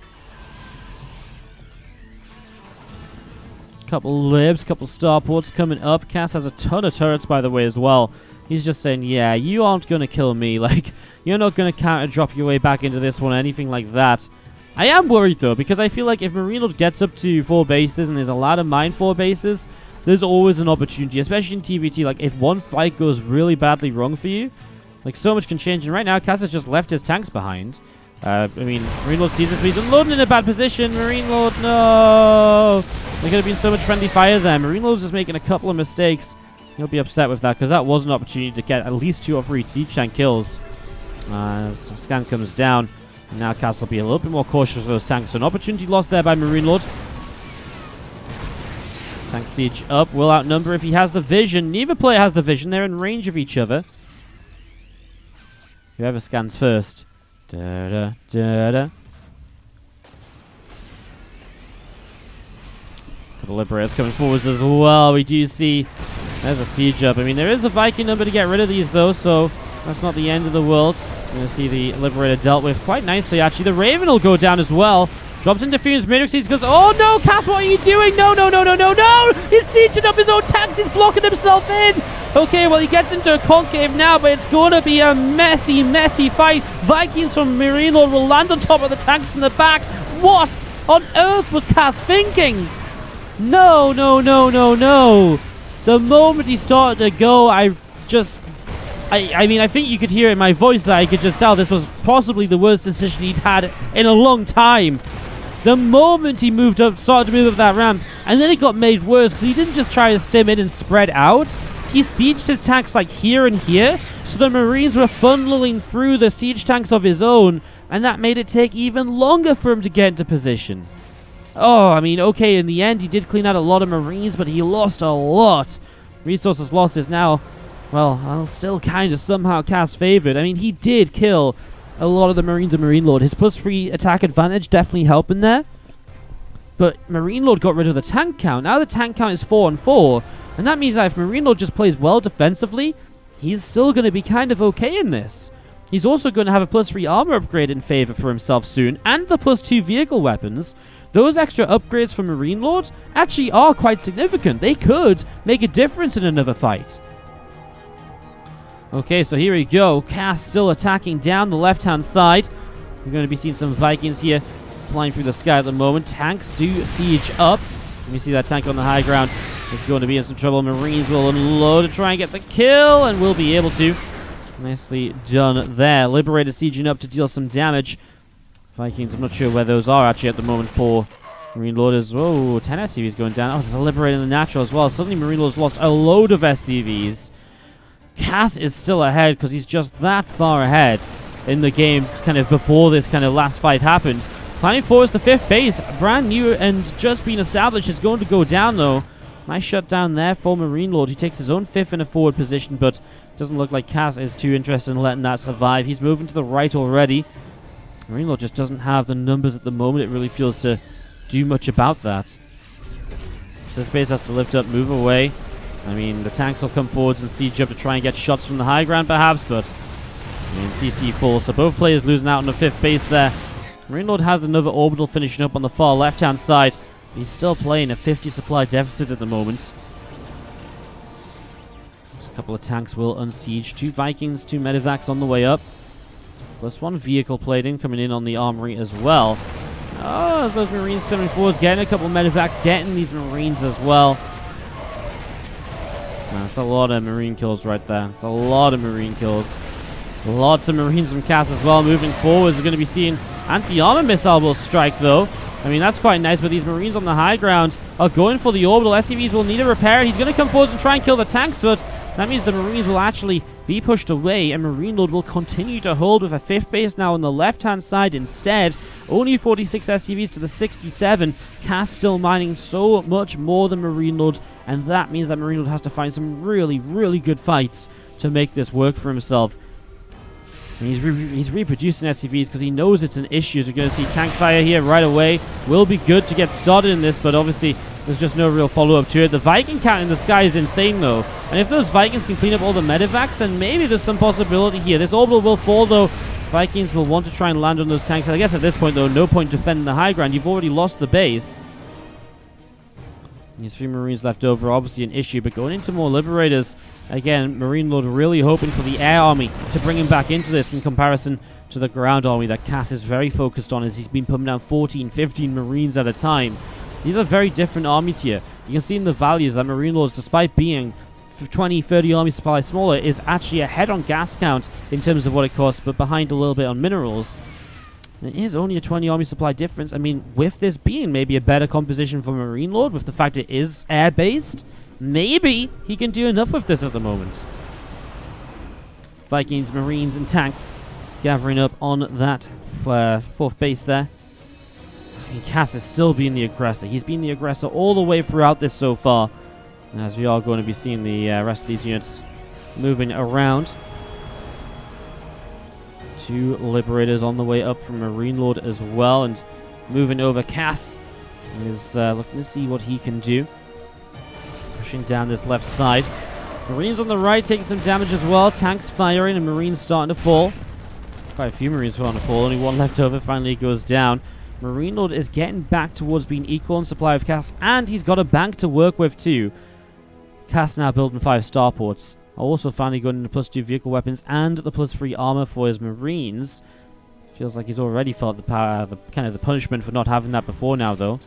Couple libs, couple starports coming up. Cass has a ton of turrets, by the way, as well. He's just saying, yeah, you aren't going to kill me. Like, you're not going to counter-drop your way back into this one or anything like that. I am worried, though, because I feel like if MarineLorD gets up to 4 bases and there's a lot of mine 4 bases, there's always an opportunity, especially in TvT. Like, if one fight goes really badly wrong for you, like, so much can change. And right now, Cass has just left his tanks behind. I mean, MarineLorD sees this, but he's unloading in a bad position. MarineLorD, no! There could have been so much friendly fire there. MarineLorD's just making a couple of mistakes. He'll be upset with that, because that was an opportunity to get at least 2 or 3 siege tank kills. As scan comes down, and now Cass will be a little bit more cautious with those tanks. So an opportunity lost there by MarineLorD. Tank siege up, will outnumber if he has the vision. Neither player has the vision. They're in range of each other. Whoever scans first. Da-da, da-da. Couple Liberators coming forwards as well. We do see there's a siege up. I mean, there is a Viking number to get rid of these, though, so that's not the end of the world. We're going to see the Liberator dealt with quite nicely, actually. The Raven will go down as well. Drops into Fumes. Matrix goes, oh no, Cass, what are you doing? No, no, no, no, no, no! He's sieging up his own tanks. He's blocking himself in. Okay, well, he gets into a concave now, but it's going to be a messy, messy fight. Vikings from MarineLorD will land on top of the tanks in the back. What on earth was Cass thinking? No, no, no, no, no. The moment he started to go, I mean, I think you could hear in my voice that I could just tell this was possibly the worst decision he'd had in a long time. The moment he moved up, started to move up that ramp, and then it got made worse because he didn't just try to stim in and spread out. He sieged his tanks like here and here, so the Marines were funneling through the siege tanks of his own, and that made it take even longer for him to get into position. Oh, I mean, okay, in the end, he did clean out a lot of Marines, but he lost a lot. Resources lost is now, well, I'll still kind of somehow Cass favored. I mean, he did kill a lot of the Marines of MarineLorD. His +3 attack advantage definitely helping there. But MarineLorD got rid of the tank count. Now the tank count is 4 on 4. And that means that if MarineLorD just plays well defensively, he's still going to be kind of okay in this. He's also going to have a +3 armor upgrade in favor for himself soon. And the +2 vehicle weapons. Those extra upgrades for MarineLorD actually are quite significant. They could make a difference in another fight. Okay, so here we go. Cass still attacking down the left-hand side. We're going to be seeing some Vikings here flying through the sky at the moment. Tanks do siege up. Let me see that tank on the high ground. Is going to be in some trouble. Marines will unload to try and get the kill, and will be able to. Nicely done there. Liberator sieging up to deal some damage. Vikings, I'm not sure where those are actually at the moment for MarineLorD as well. Whoa, 10 SCVs going down. Oh, there's a Liberator in the natural as well. Suddenly MarineLorD's lost a load of SCVs. Cass is still ahead because he's just that far ahead in the game kind of before this kind of last fight happened. Planning forwards the 5th base, brand new and just been established, is going to go down though. Nice shutdown there for MarineLorD. He takes his own 5th in a forward position, but doesn't look like Cass is too interested in letting that survive. He's moving to the right already. MarineLorD just doesn't have the numbers at the moment. It really feels to do much about that. So this base has to lift up, move away. I mean, the tanks will come forwards and siege up to try and get shots from the high ground, perhaps, but I mean, CC full. So both players losing out on the 5th base there. MarineLorD has another orbital finishing up on the far left-hand side. But he's still playing a 50 supply deficit at the moment. Just a couple of tanks will unsiege. 2 Vikings, 2 medevacs on the way up. Plus 1 vehicle plating coming in on the armory as well. Oh, as those Marines coming forwards, getting a couple of medevacs, getting these Marines as well. That's a lot of Marine kills right there. It's a lot of Marine kills. Lots of Marines from Cass as well. Moving forwards, we're going to be seeing anti-armor missile will strike though. I mean, that's quite nice, but these Marines on the high ground are going for the orbital. SCVs will need a repair. He's going to come forwards and try and kill the tanks, but that means the Marines will actually be pushed away, and MarineLorD will continue to hold with a 5th base now on the left-hand side instead. Only 46 SCVs to the 67. Cass still mining so much more than MarineLorD, and that means that MarineLorD has to find some really, really good fights to make this work for himself. And he's reproducing SCVs because he knows it's an issue. So we're going to see tank fire here right away. Will be good to get started in this, but obviously there's just no real follow-up to it. The Viking count in the sky is insane, though. And if those Vikings can clean up all the medevacs, then maybe there's some possibility here. This orbital will fall, though. Vikings will want to try and land on those tanks. I guess at this point, though, no point defending the high ground. You've already lost the base. These 3 Marines left over, obviously an issue, but going into more Liberators, again, MarineLorD really hoping for the air army to bring him back into this in comparison to the ground army that Cass is very focused on, as he's been putting down 14, 15 Marines at a time. These are very different armies here. You can see in the values that MarineLorD, despite being 20, 30 army supply smaller, is actually ahead on gas count in terms of what it costs, but behind a little bit on minerals. It is only a 20 army supply difference. I mean, with this being maybe a better composition for MarineLorD, with the fact it is air-based, maybe he can do enough with this at the moment. Vikings, Marines, and tanks gathering up on that 4th base there. And Cass is still being the aggressor. He's been the aggressor all the way throughout this so far, as we are going to be seeing the rest of these units moving around. 2 Liberators on the way up from MarineLorD as well, and moving over. Cass is looking to see what he can do. Pushing down this left side. Marines on the right taking some damage as well. Tanks firing and Marines starting to fall. Quite a few Marines starting to fall. Only 1 left over. Finally it goes down. MarineLorD is getting back towards being equal in supply of Cass, and he's got a bank to work with too. Cass now building 5 starports. Also finally going into +2 vehicle weapons and the +3 armor for his Marines. Feels like he's already felt the power, the punishment for not having that before now, though.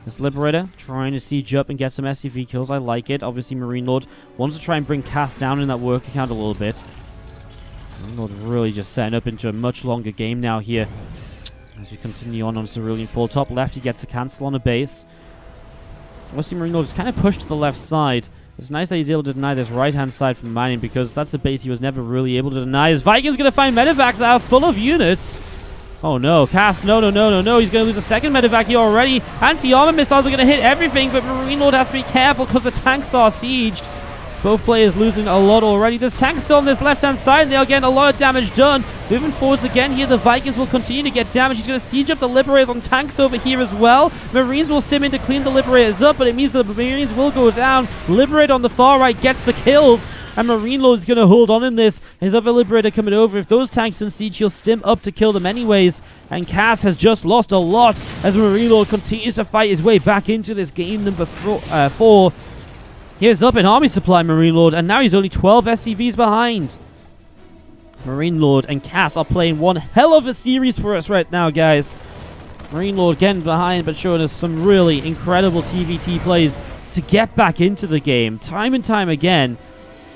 This Liberator trying to siege up and get some SCV kills. I like it. Obviously, MarineLorD wants to try and bring Cass down in that work account a little bit. MarineLorD really just setting up into a much longer game now here. As we continue on Cerulean Fall. Top left, he gets a cancel on a base. Obviously, MarineLorD is kind of pushed to the left side. It's nice that he's able to deny this right-hand side from mining, because that's a base he was never really able to deny. His Viking's going to find medevacs that are full of units. Oh no, Cass, no. He's going to lose a second medevac here already. Anti-armor missiles are going to hit everything, but MarineLorD has to be careful because the tanks are sieged. Both players losing a lot already. There's tanks still on this left-hand side, and they are getting a lot of damage done. Moving forwards again here, the Vikings will continue to get damage. He's going to siege up the Liberators on tanks over here as well. Marines will stim in to clean the Liberators up, but it means the Marines will go down. Liberator on the far right gets the kills, and MarineLorD is going to hold on in this. His other Liberator coming over. If those tanks can siege, he'll stim up to kill them anyways. And Cass has just lost a lot as MarineLorD continues to fight his way back into this game number 4. Here's up in army supply, MarineLorD, and now he's only 12 SCVs behind. MarineLorD and Cass are playing one hell of a series for us right now, guys. MarineLorD getting behind, but showing us some really incredible TvT plays to get back into the game. Time and time again,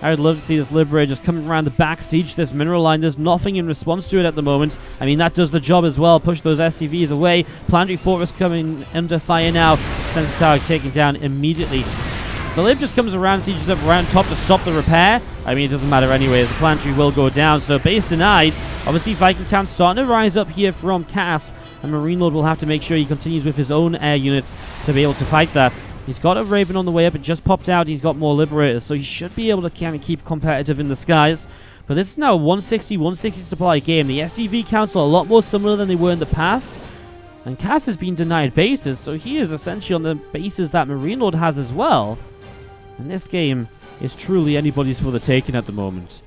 I would love to see this Liberator just coming around the back, siege this mineral line. There's nothing in response to it at the moment. I mean, that does the job as well. Push those SCVs away. Planetary Fortress coming under fire now. Sensor Tower taken down immediately. The Lib just comes around, sieges up around top to stop the repair. I mean, it doesn't matter anyway, as the planetary will go down. So base denied. Obviously, Viking count starting to rise up here from Cass. And MarineLorD will have to make sure he continues with his own air units to be able to fight that. He's got a Raven on the way up. It just popped out. He's got more Liberators. So he should be able to kind of keep competitive in the skies. But this is now a 160 supply game. The SCV counts are a lot more similar than they were in the past. And Cass has been denied bases. So he is essentially on the bases that MarineLorD has as well. And this game is truly anybody's for the taking at the moment.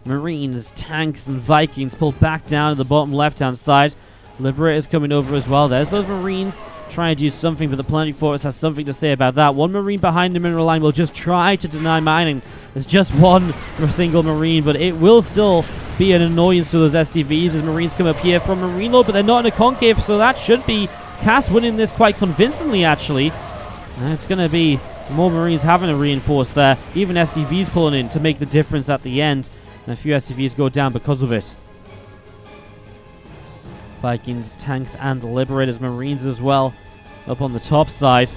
Marines, tanks, and Vikings pull back down to the bottom left-hand side. Liberators coming over as well. There's those Marines trying to do something, but the Planetary Fortress has something to say about that. One Marine behind the mineral line will just try to deny mining. There's just one single Marine, but it will still be an annoyance to those SCVs as Marines come up here from MarineLorD, but they're not in a concave, so that should be Cass winning this quite convincingly, actually. And it's going to be more Marines having to reinforce there. Even SCVs pulling in to make the difference at the end. And a few SCVs go down because of it. Vikings, tanks, and Liberators. Marines as well up on the top side.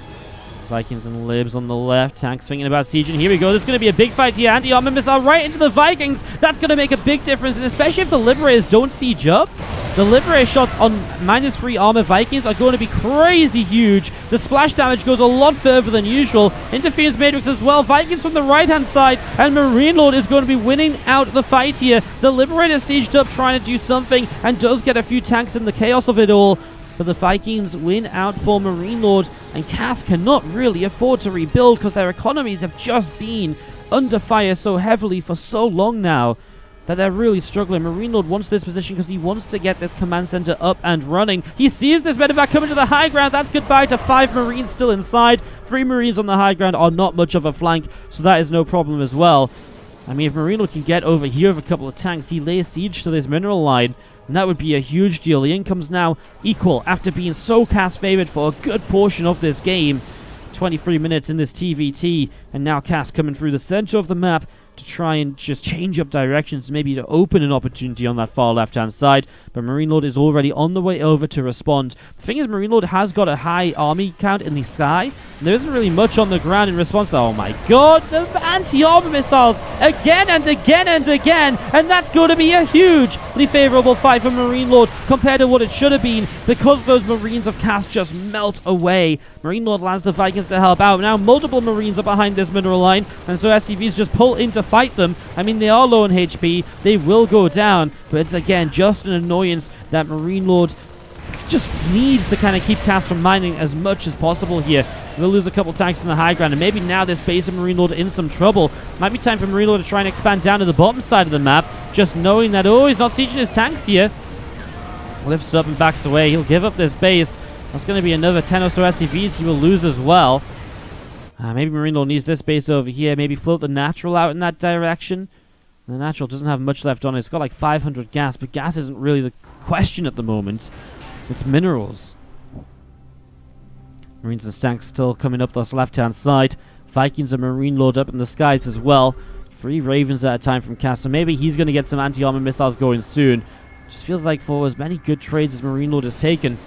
Vikings and Libs on the left. Tanks thinking about sieging. Here we go. There's going to be a big fight here. Anti-armor missile right into the Vikings. That's going to make a big difference. And especially if the Liberators don't siege up, The Liberator shots on -3 armor Vikings are going to be crazy huge. The splash damage goes a lot further than usual. Interference Matrix as well. Vikings from the right-hand side, and MarineLorD is going to be winning out the fight here. The Liberator sieged up trying to do something and does get a few tanks in the chaos of it all. But the Vikings win out for MarineLorD, and CAS cannot really afford to rebuild because their economies have just been under fire so heavily for so long now that they're really struggling. MarineLorD wants this position because he wants to get this command center up and running. He sees this medevac coming to the high ground. That's goodbye to 5 Marines still inside. 3 Marines on the high ground are not much of a flank, so that is no problem as well. I mean, if MarineLorD can get over here with a couple of tanks, he lays siege to this mineral line, and that would be a huge deal. The income's now equal after being so CAS favored for a good portion of this game. 23 minutes in this TvT, and now CAS coming through the center of the map to try and just change up directions, maybe to open an opportunity on that far left-hand side. But MarineLorD is already on the way over to respond. The thing is, MarineLorD has got a high army count in the sky, and there isn't really much on the ground in response to, oh my god, the anti-armor missiles again and again and again, and that's going to be a hugely favorable fight for MarineLorD compared to what it should have been, because those Marines of CAS just melt away. MarineLorD lands the Vikings to help out. Now multiple Marines are behind this mineral line, and so SCVs just pull into fight them. I mean, they are low on HP, they will go down, but it's again just an annoyance that MarineLorD just needs to kind of keep CAS from mining as much as possible here. We'll lose a couple tanks on the high ground, and maybe now this base of MarineLorD in some trouble. Might be time for MarineLorD to try and expand down to the bottom side of the map, just knowing that, oh, he's not sieging his tanks here. Lifts up and backs away. He'll give up this base. That's going to be another 10 or so SCVs he will lose as well. Maybe MarineLorD needs this base over here. Maybe float the natural out in that direction. The natural doesn't have much left on it. It's got like 500 gas, but gas isn't really the question at the moment. It's minerals. Marines and tanks still coming up this left-hand side. Vikings and MarineLorD up in the skies as well. 3 Ravens at a time from CAS, so maybe he's going to get some anti-armor missiles going soon. Just feels like for as many good trades as MarineLorD has taken,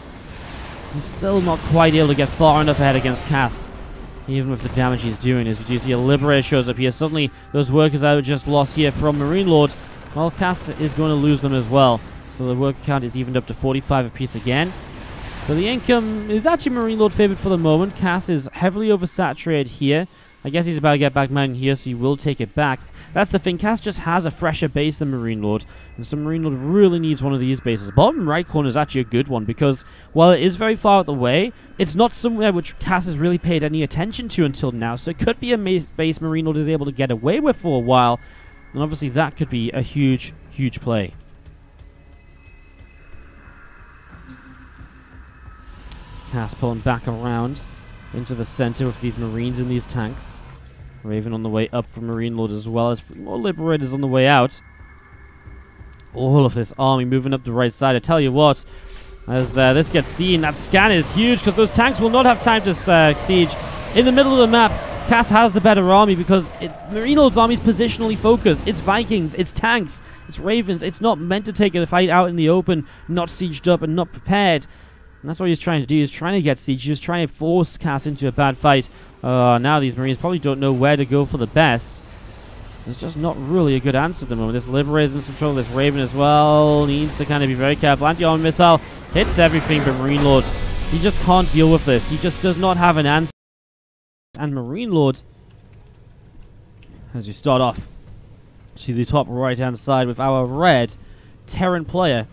he's still not quite able to get far enough ahead against CAS. Even with the damage he's doing, as you see a Liberator shows up here. Suddenly, those workers that were just lost here from MarineLorD, well, CAS is going to lose them as well. So the worker count is evened up to 45 apiece again. But the income is actually MarineLorD favored for the moment. CAS is heavily oversaturated here. I guess he's about to get back mining here, so he will take it back. That's the thing, CAS just has a fresher base than MarineLorD, and so MarineLorD really needs one of these bases. Bottom right corner is actually a good one, because while it is very far out the way, it's not somewhere which CAS has really paid any attention to until now, so it could be a base MarineLorD is able to get away with for a while, and obviously that could be a huge, huge play. CAS pulling back around into the center with these Marines and these tanks. Raven on the way up from MarineLorD, as well as 3 more Liberators on the way out. All of this army moving up the right side. I tell you what, as this gets seen, that scan is huge because those tanks will not have time to siege. In the middle of the map, CAS has the better army because MarineLorD's army is positionally focused. It's Vikings, it's tanks, it's Ravens. It's not meant to take a fight out in the open, not sieged up and not prepared. And that's what he's trying to do. He's trying to get siege. He's trying to force CAS into a bad fight. Now these Marines probably don't know where to go for the best. There's just not really a good answer at the moment. This Liberator's in control. This Raven as well needs to kind of be very careful. Anti-armor missile hits everything, but MarineLorD, he just can't deal with this. He just does not have an answer. And MarineLorD, as you start off to the top right-hand side with our red Terran player.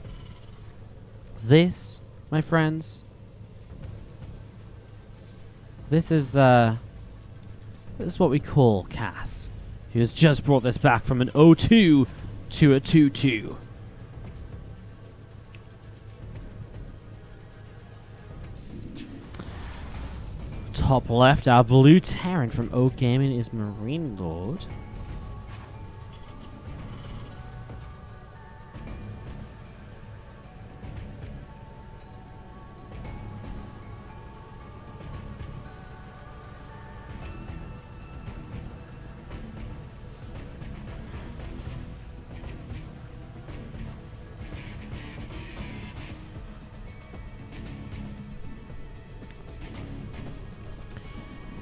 This, my friends, this is what we call CAS, who has just brought this back from an 0-2 to a 2-2. Top left, our blue Terran from O Gaming is MarineLorD.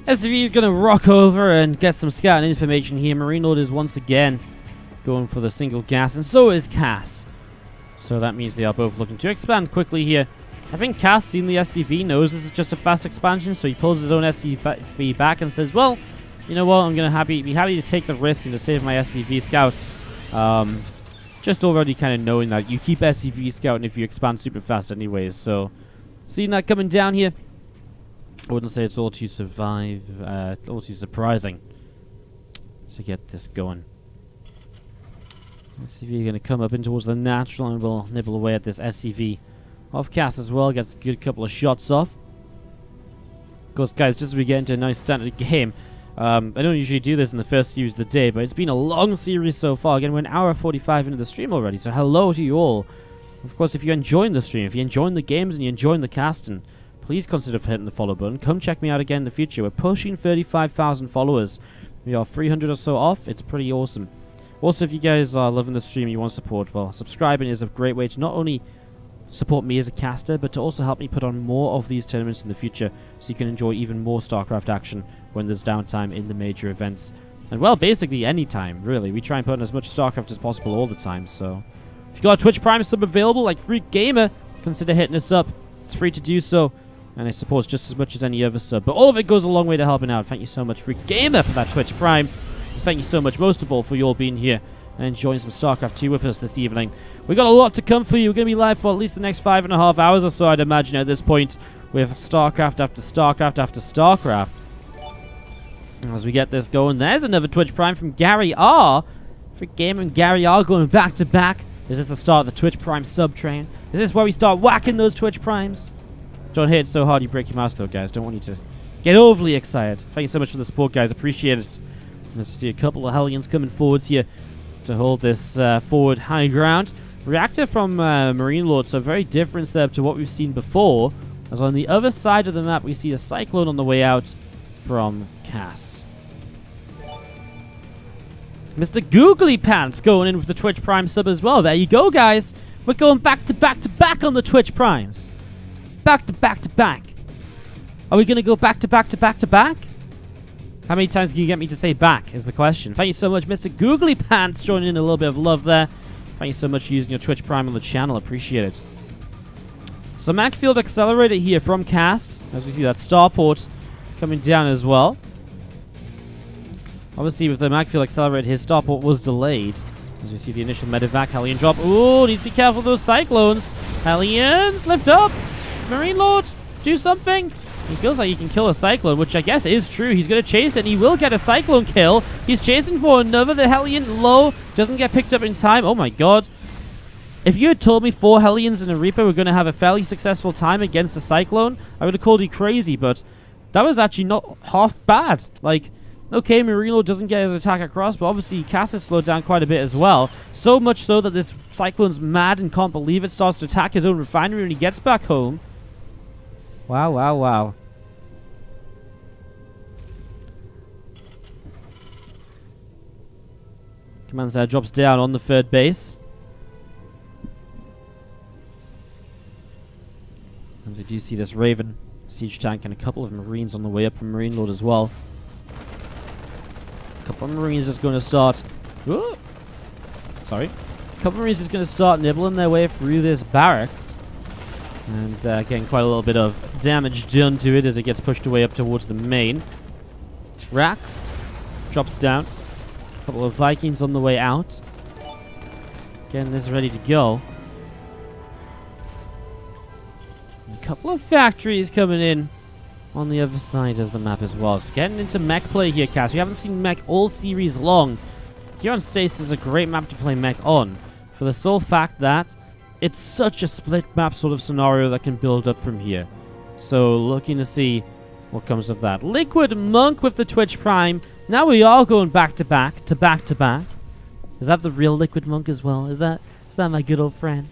SCV are going to rock over and get some scouting information here. MarineLorD is once again going for the single gas, and so is CAS. So that means they are both looking to expand quickly here. I think Cass, seeing the SCV, knows this is just a fast expansion, so he pulls his own SCV back and says, well, you know what, I'm going to be happy to take the risk and to save my SCV Scout. Just already kind of knowing that you keep SCV Scouting if you expand super fast anyways, so seeing that coming down here, I wouldn't say it's all too surprising to get this going. SCV going to come up in towards the natural and will nibble away at this SCV of Cass as well. Gets a good couple of shots off. Of course, guys, just as we get into a nice standard game, I don't usually do this in the first series of the day, but it's been a long series so far. Again, we're an hour 45 into the stream already, so hello to you all. Of course, if you're enjoying the stream, if you're enjoying the games and you're enjoying the casting, please consider hitting the follow button. Come check me out again in the future. We're pushing 35,000 followers. We are 300 or so off. It's pretty awesome. Also, if you guys are loving the stream and you want support, well, subscribing is a great way to not only support me as a caster, but to also help me put on more of these tournaments in the future, so you can enjoy even more StarCraft action when there's downtime in the major events. And, well, basically any time, really. We try and put in as much StarCraft as possible all the time, so if you've got a Twitch Prime sub available, like Freak Gamer, consider hitting us up. It's free to do so, and it supports just as much as any other sub. But all of it goes a long way to helping out. Thank you so much, Freak Gamer, for that Twitch Prime. And thank you so much, most of all, for you all being here and enjoying some StarCraft 2 with us this evening. We got a lot to come for you. We're going to be live for at least the next 5.5 hours or so, I'd imagine, at this point, with StarCraft after StarCraft after StarCraft. As we get this going, there's another Twitch Prime from Gary R. Freak Gamer and Gary R going back to back. Is this the start of the Twitch Prime sub train? Is this where we start whacking those Twitch Primes? Don't hit it so hard you break your mouse, though, guys. Don't want you to get overly excited. Thank you so much for the support, guys. Appreciate it. Let's see a couple of Hellions coming forwards here to hold this forward high ground. Reactor from MarineLorD, so very different setup to what we've seen before. As on the other side of the map, we see a Cyclone on the way out from Cass. Mr. Googly Pants going in with the Twitch Prime sub as well. There you go, guys. We're going back to back to back on the Twitch Primes. Back to back to back. Are we going to go back to back to back to back? How many times can you get me to say back is the question. Thank you so much, Mr. Googly Pants, joining in a little bit of love there. Thank you so much for using your Twitch Prime on the channel. Appreciate it. So Macfield Accelerator here from Cass. As we see that starport coming down as well. Obviously, with the Macfield Accelerator, his starport was delayed. As we see the initial medevac, Hellion drop. Ooh, needs to be careful of those Cyclones. Hellions, lift up. MarineLorD, do something. He feels like he can kill a Cyclone, which I guess is true. He's going to chase it, and he will get a Cyclone kill. He's chasing for another. The Hellion low doesn't get picked up in time. Oh my god. If you had told me 4 Hellions and a Reaper were going to have a fairly successful time against a Cyclone, I would have called you crazy, but that was actually not half bad. Like, okay, MarineLorD doesn't get his attack across, but obviously Cass has slowed down quite a bit as well. So much so that this Cyclone's mad and can't believe it, starts to attack his own refinery when he gets back home. Wow, wow, wow. Command Center drops down on the third base. As we do see this Raven, siege tank, and a couple of Marines on the way up from MarineLorD as well. A couple of Marines just going to start... Ooh, sorry. A couple of Marines just going to start nibbling their way through this barracks. And getting quite a little bit of damage done to it as it gets pushed away up towards the main. Rax drops down. A couple of Vikings on the way out. Getting this ready to go. And a couple of factories coming in on the other side of the map as well. So getting into mech play here, Cass. We haven't seen mech all series long. Here on Stasis is a great map to play mech on, for the sole fact that it's such a split map sort of scenario that can build up from here. So looking to see what comes of that. Liquid Monk with the Twitch Prime. Now we are going back to back to back to back. Is that the real Liquid Monk as well? Is that my good old friend?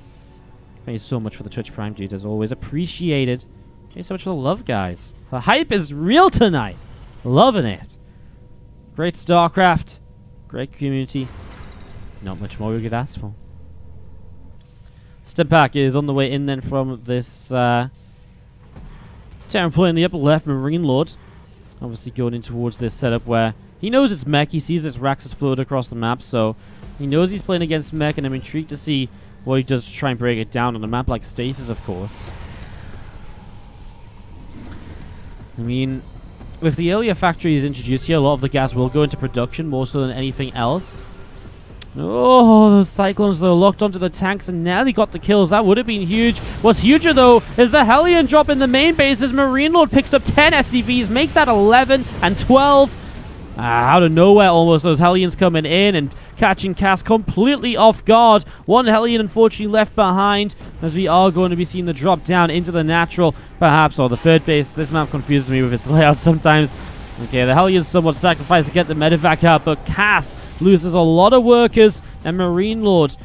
Thank you so much for the Twitch Prime, dude. As always, appreciated. Thank you so much for the love, guys. The hype is real tonight. Loving it. Great StarCraft. Great community. Not much more we could ask for. Step back is on the way in then from this Terran play in the upper left, MarineLorD. Obviously going in towards this setup where he knows it's mech. He sees this Raxus float across the map, so he knows he's playing against mech, and I'm intrigued to see what he does to try and break it down on a map like Stasis, of course. I mean, with the earlier factories introduced here, a lot of the gas will go into production more so than anything else. Oh, those Cyclones, though, locked onto the tanks and nearly got the kills. That would have been huge. What's huger, though, is the Hellion drop in the main base as MarineLorD picks up 10 SCVs, make that 11 and 12. Out of nowhere, almost, those Hellions coming in and catching Cass completely off guard. One Hellion, unfortunately, left behind, as we are going to be seeing the drop down into the natural, perhaps, or the third base. This map confuses me with its layout sometimes. Okay, the Hellions somewhat sacrificed to get the medevac out, but Cass loses a lot of workers, and MarineLorD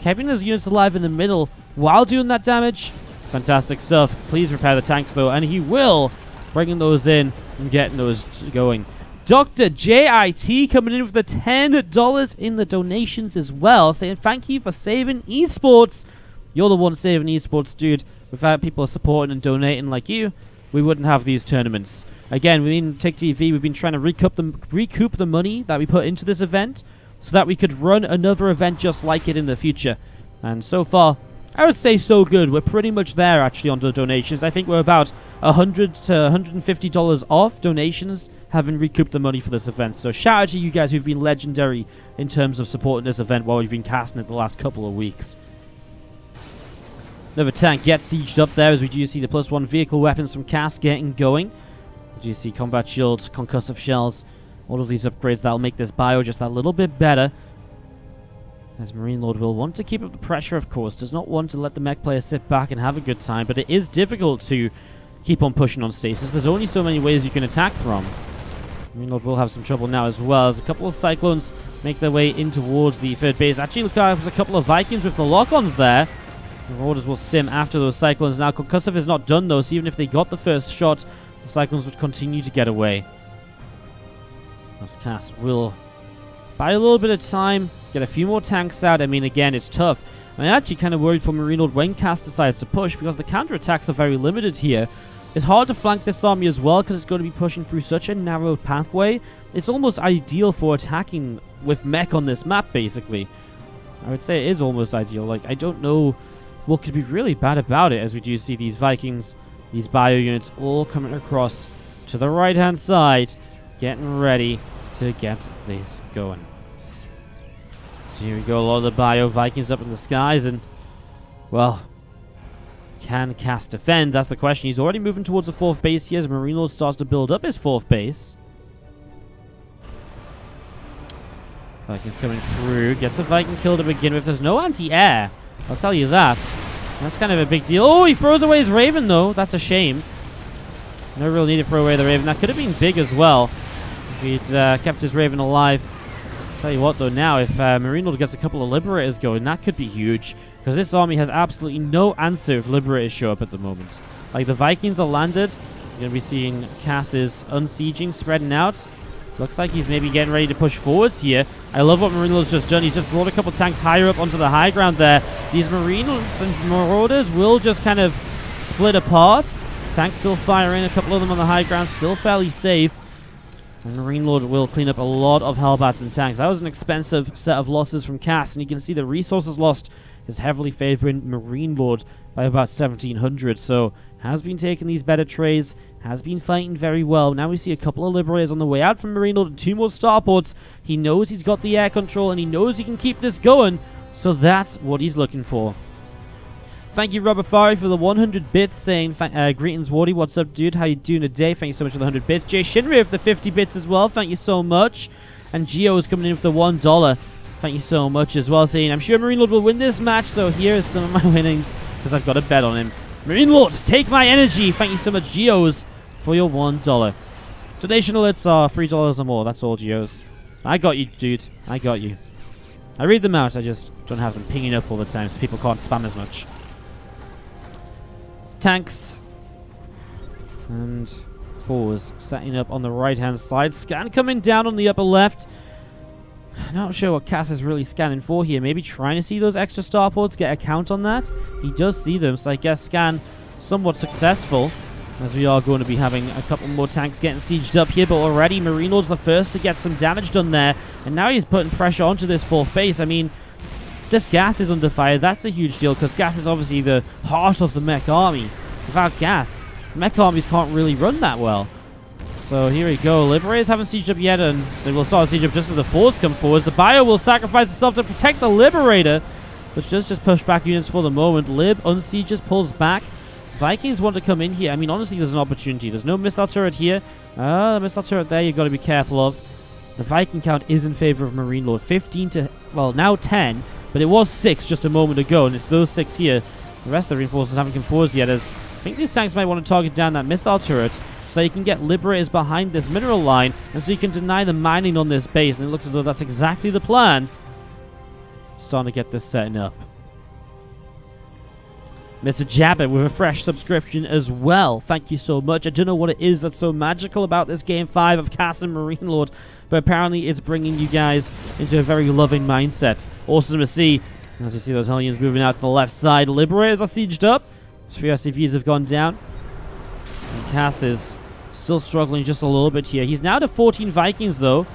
keeping his units alive in the middle while doing that damage. Fantastic stuff. Please repair the tanks, though, and he will, bringing those in and getting those going. Dr. JIT coming in with the $10 in the donations as well, saying thank you for saving esports. You're the one saving esports, dude. Without people supporting and donating like you, we wouldn't have these tournaments. Again, within TvT, we've been trying to recoup the money that we put into this event so that we could run another event just like it in the future. And so far, I would say so good. We're pretty much there, actually, on the donations. I think we're about $100 to $150 off donations, having recouped the money for this event. So shout out to you guys who've been legendary in terms of supporting this event while we've been casting it the last couple of weeks. Another tank gets sieged up there as we do see the +1 vehicle weapons from Cass getting going. We do see combat shields, concussive shells, all of these upgrades that'll make this bio just that little bit better. As MarineLorD will want to keep up the pressure, of course, does not want to let the mech player sit back and have a good time, but it is difficult to keep on pushing on Stasis. There's only so many ways you can attack from. MarineLorD will have some trouble now as well, as a couple of Cyclones make their way in towards the third base. Actually, look, there's a couple of Vikings with the lock-ons there. The Marauders will stim after those Cyclones. Now, concussive is not done, though, so even if they got the first shot, the Cyclones would continue to get away. As Cass will buy a little bit of time, get a few more tanks out. I mean, again, it's tough. I'm actually kind of worried for MarineLorD when Cass decides to push, because the counterattacks are very limited here. It's hard to flank this army as well, because it's going to be pushing through such a narrow pathway. It's almost ideal for attacking with mech on this map, basically. I would say it is almost ideal. Like, I don't know what could be really bad about it, as we do see these Vikings, these bio units all coming across to the right-hand side, getting ready to get this going. So here we go, a lot of the bio Vikings up in the skies, and, well, can Cass defend? That's the question. He's already moving towards the fourth base here as MarineLorD starts to build up his fourth base. Vikings coming through, gets a Viking kill to begin with. There's no anti-air, I'll tell you that. That's kind of a big deal. Oh, he throws away his Raven, though. That's a shame. No real need to throw away the Raven. That could have been big as well if he'd kept his Raven alive. I'll tell you what, though, now, if MarineLorD gets a couple of Liberators going, that could be huge. Because this army has absolutely no answer if Liberators show up at the moment. Like, the Vikings are landed. You're going to be seeing Cass's unsieging spreading out. Looks like he's maybe getting ready to push forwards here. I love what MarineLorD's just done. He's just brought a couple tanks higher up onto the high ground there. These MarineLorDs and Marauders will just kind of split apart. Tanks still firing. A couple of them on the high ground, still fairly safe. And MarineLorD will clean up a lot of Hellbats and tanks. That was an expensive set of losses from Cass, and you can see the resources lost is heavily favoring MarineLorD by about 1,700. So has been taking these better trades, has been fighting very well. Now we see a couple of Liberators on the way out from MarineLorD and 2 more starports. He knows he's got the air control and he knows he can keep this going, so that's what he's looking for. Thank you, Robafari, for the 100 bits, saying, greetings, Wardy. What's up, dude? How you doing today? Thank you so much for the 100 bits. Jay Shinri with the 50 bits as well. Thank you so much. And Geo is coming in with the $1. Thank you so much as well, saying, I'm sure MarineLorD will win this match, so here is some of my winnings, because I've got a bet on him. MarineLorD, take my energy. Thank you so much, Geos, for your $1. Donation alerts are $3 or more. That's all, Geos. I got you, dude. I got you. I read them out. I just don't have them pinging up all the time so people can't spam as much. Tanks and fours setting up on the right-hand side. Scan coming down on the upper left. Not sure what Cass is really scanning for here. Maybe trying to see those extra starports, get a count on that. He does see them, so I guess scan somewhat successful, as we are going to be having a couple more tanks getting sieged up here. But already MarineLorD's the first to get some damage done there, and now he's putting pressure onto this fourth base. I mean, this gas is under fire, that's a huge deal, because gas is obviously the heart of the mech army. Without gas, mech armies can't really run that well. So here we go. Liberators haven't sieged up yet, and they will start siege up just as the force come forward. The Bio will sacrifice itself to protect the Liberator, which does just push back units for the moment. Lib unsieges, pulls back. Vikings want to come in here. I mean, honestly, there's an opportunity. There's no missile turret here. The missile turret there you've got to be careful of. The Viking count is in favor of MarineLorD. 15 to, well, now 10, but it was 6 just a moment ago, and it's those 6 here. The rest of the reinforcements haven't come forward yet, as I think these tanks might want to target down that missile turret so you can get Liberators behind this mineral line, and so you can deny the mining on this base, and it looks as though that's exactly the plan. Starting to get this setting up. Mr. Jabber with a fresh subscription as well. Thank you so much. I don't know what it is that's so magical about this Game 5 of Cass and MarineLorD, but apparently it's bringing you guys into a very loving mindset. Awesome to see. As you see those Hellions moving out to the left side. Liberators are sieged up. 3 SCVs have gone down. And Cass is still struggling just a little bit here. He's now to 14 Vikings though,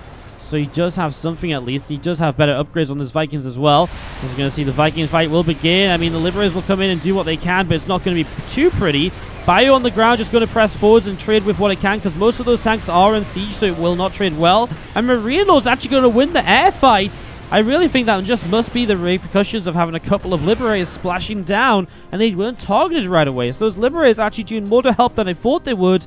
so he does have something at least. He does have better upgrades on his Vikings as well. As you're going to see, the Viking fight will begin. I mean, the Liberators will come in and do what they can, but it's not going to be too pretty. Bio on the ground just going to press forwards and trade with what it can, because most of those tanks are in siege, so it will not trade well. And MarineLorD's actually going to win the air fight. I really think that just must be the repercussions of having a couple of Liberators splashing down, and they weren't targeted right away. So those Liberators actually doing more to help than I thought they would.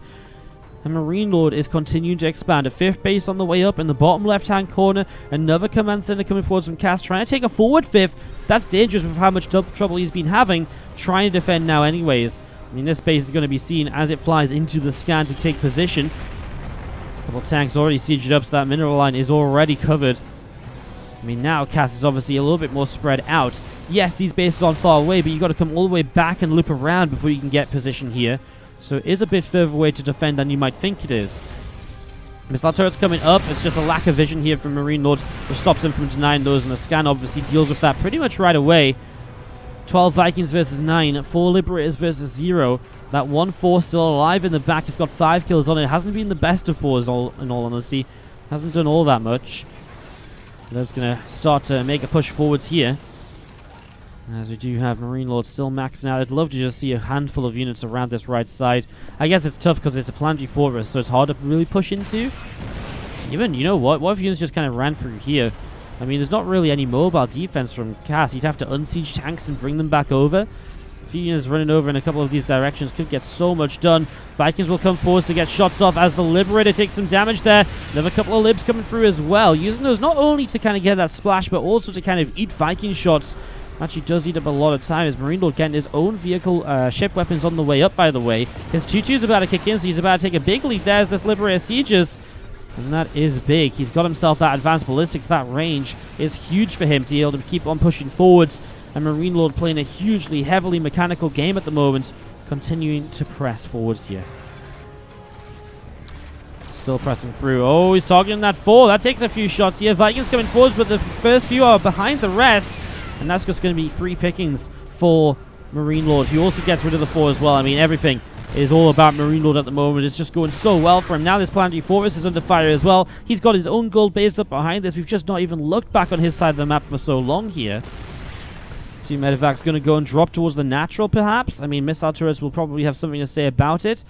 And MarineLorD is continuing to expand. A 5th base on the way up in the bottom left-hand corner. Another command center coming forward from Cass, trying to take a forward 5th. That's dangerous with how much trouble he's been having, trying to defend now anyways. I mean, this base is going to be seen as it flies into the scan to take position. A couple of tanks already sieged up, so that mineral line is already covered. I mean, now Cass is obviously a little bit more spread out. Yes, these bases aren't far away, but you've got to come all the way back and loop around before you can get position here. So it is a bit further away to defend than you might think it is. Missile turrets coming up. It's just a lack of vision here from MarineLorD, which stops him from denying those, and the scan obviously deals with that pretty much right away. 12 Vikings versus 9, 4 Liberators versus 0. That 1-4 still alive in the back. He's got 5 kills on it. Hasn't been the best of 4s, in all honesty. Hasn't done all that much. That's going to start to make a push forwards here. As we do have MarineLorD still maxing out. I'd love to just see a handful of units around this right side. I guess it's tough because it's a planetary fortress, so it's hard to really push into. Even, you know what if units just kind of ran through here? I mean, there's not really any mobile defense from Cass. You'd have to unsiege tanks and bring them back over. A few units running over in a couple of these directions could get so much done. Vikings will come forward to get shots off as the Liberator takes some damage there. Another couple of Libs coming through as well. Using those not only to kind of get that splash, but also to kind of eat Viking shots. Actually does eat up a lot of time as MarineLorD getting his own vehicle ship weapons on the way up, by the way. His 2-2's about to kick in, so he's about to take a big lead there as this Liberator sieges. And that is big. He's got himself that advanced ballistics. That range is huge for him to be able to keep on pushing forwards. And MarineLorD playing a hugely, heavily mechanical game at the moment, continuing to press forwards here. Still pressing through. Oh, he's targeting that 4. That takes a few shots here. Vikings coming forwards, but the first few are behind the rest. And that's just going to be free pickings for MarineLorD. He also gets rid of the 4 as well. I mean, everything is all about MarineLorD at the moment. It's just going so well for him. Now this planetary fortress is under fire as well. He's got his own gold base up behind this. We've just not even looked back on his side of the map for so long here. 2 medevacs going to go and drop towards the natural, perhaps. I mean, missile turrets will probably have something to say about it.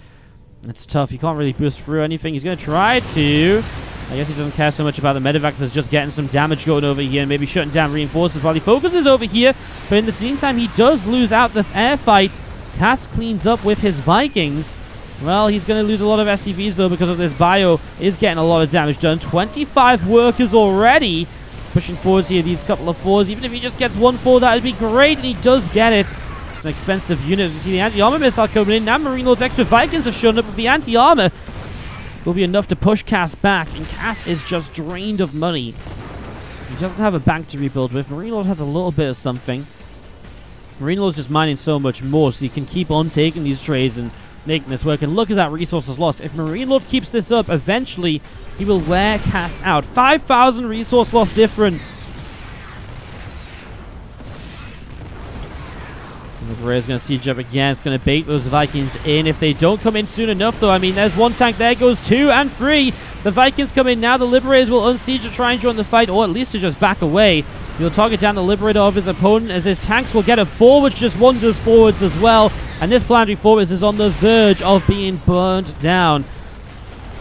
It's tough. He can't really boost through anything. He's going to try to. I guess he doesn't care so much about the medevacs as just getting some damage going over here and maybe shutting down reinforcements while he focuses over here. But in the meantime, he does lose out the air fight. Cass cleans up with his Vikings. Well, he's going to lose a lot of SCVs, though, because of this Bio is getting a lot of damage done. 25 workers already pushing forwards here, these couple of 4s. Even if he just gets 1-4, that would be great, and he does get it. It's an expensive unit. We see the anti-armor missile coming in. Now MarineLorD's extra Vikings have shown up with the anti-armor. Will be enough to push Cass back, and Cass is just drained of money. He doesn't have a bank to rebuild with. MarineLorD has a little bit of something. MarineLorD's just mining so much more, so he can keep on taking these trades and making this work. And look at that resources lost. If MarineLorD keeps this up, eventually he will wear Cass out. 5,000 resource loss difference. Liberator's going to siege up again. It's going to bait those Vikings in. If they don't come in soon enough, though, I mean, there's 1 tank there, goes 2 and 3. The Vikings come in now. The Liberators will unsiege to try and join the fight, or at least to just back away. He'll target down the Liberator of his opponent as his tanks will get a forward, just wanders forwards as well. And this planetary fortress is on the verge of being burned down.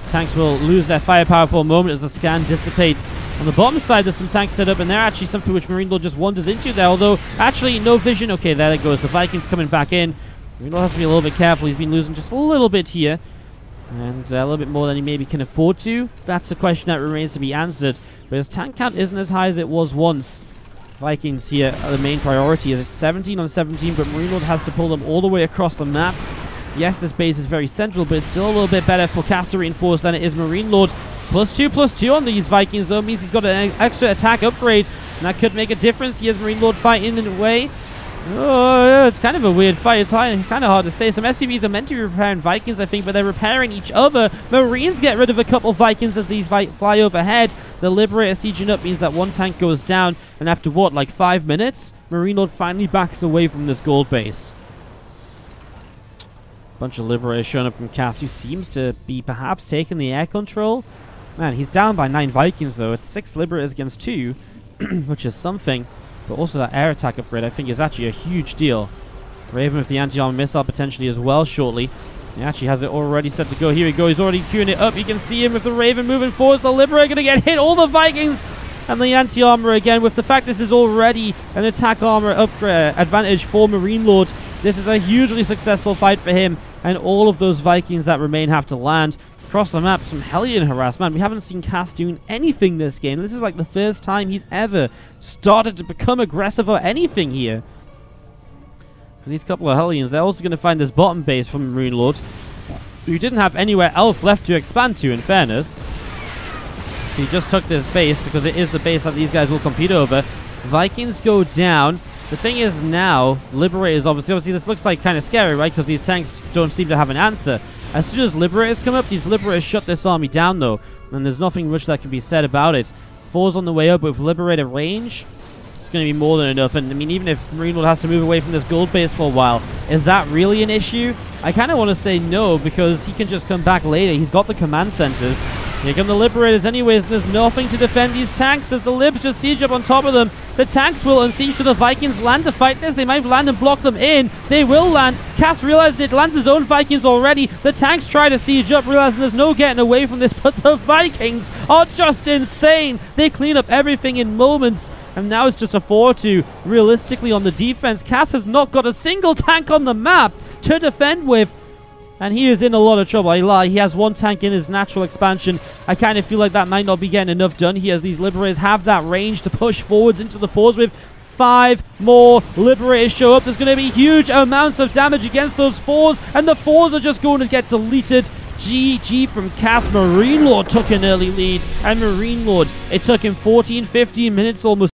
Tanks will lose their firepower for a moment as the scan dissipates. On the bottom side, there's some tanks set up, and they're actually something which MarineLorD just wanders into there, although actually no vision. Okay, there it goes. The Vikings coming back in. MarineLorD has to be a little bit careful. He's been losing just a little bit here, and a little bit more than he maybe can afford to. That's a question that remains to be answered, but his tank count isn't as high as it was once. Vikings here are the main priority. It's 17 on 17, but MarineLorD has to pull them all the way across the map. Yes, this base is very central, but it's still a little bit better for Cast to reinforce than it is MarineLorD. +2/+2 on these Vikings, though, means he's got an extra attack upgrade, and that could make a difference. He has MarineLorD fighting in a way. Oh, yeah, it's kind of a weird fight. It's kind of hard to say. Some SCVs are meant to be repairing Vikings, I think, but they're repairing each other. Marines get rid of a couple Vikings as these fly overhead. The Liberator sieging up means that one tank goes down, and after what, like 5 minutes, MarineLorD finally backs away from this gold base. Bunch of Liberators showing up from Cass, who seems to be perhaps taking the air control. Man, he's down by 9 Vikings, though. It's 6 Liberators against 2, which is something. But also that air attack upgrade, I think, is actually a huge deal. Raven with the anti-armor missile potentially as well shortly. He actually has it already set to go. Here we go. He's already queuing it up. You can see him with the Raven moving forwards. The Liberator going to get hit. All the Vikings and the anti-armor again. With the fact this is already an attack armor upgrade advantage for MarineLorD, this is a hugely successful fight for him. And all of those Vikings that remain have to land. Across the map, some Hellion harassment. We haven't seen Cass doing anything this game. This is like the first time he's ever started to become aggressive or anything here. For these couple of Hellions, they're also going to find this bottom base from MarineLorD, who didn't have anywhere else left to expand to, in fairness. So he just took this base because it is the base that these guys will compete over. Vikings go down. The thing is now, Liberators obviously this looks like kind of scary, right? Because these tanks don't seem to have an answer. As soon as Liberators come up, these Liberators shut this army down, though. And there's nothing much that can be said about it. 4's on the way up with Liberator range. It's going to be more than enough. And I mean, even if MarineLorD has to move away from this gold base for a while, is that really an issue? I kind of want to say no, because he can just come back later. He's got the command centers. Here come the Liberators anyways, and there's nothing to defend these tanks as the Libs just siege up on top of them. The tanks will unsiege to the Vikings land to fight this. They might land and block them in. They will land. Cass realizes it lands his own Vikings already. The tanks try to siege up, realizing there's no getting away from this, but the Vikings are just insane. They clean up everything in moments, and now it's just a 4-2. Realistically on the defense, Cass has not got a single tank on the map to defend with. And he is in a lot of trouble. I lie. He has one tank in his natural expansion. I kind of feel like that might not be getting enough done here as these Liberators have that range to push forwards into the 4s with 5 more Liberators show up. There's going to be huge amounts of damage against those 4s, and the 4s are just going to get deleted. GG from Cass. MarineLorD took an early lead, and MarineLorD, it took him 14-15 minutes almost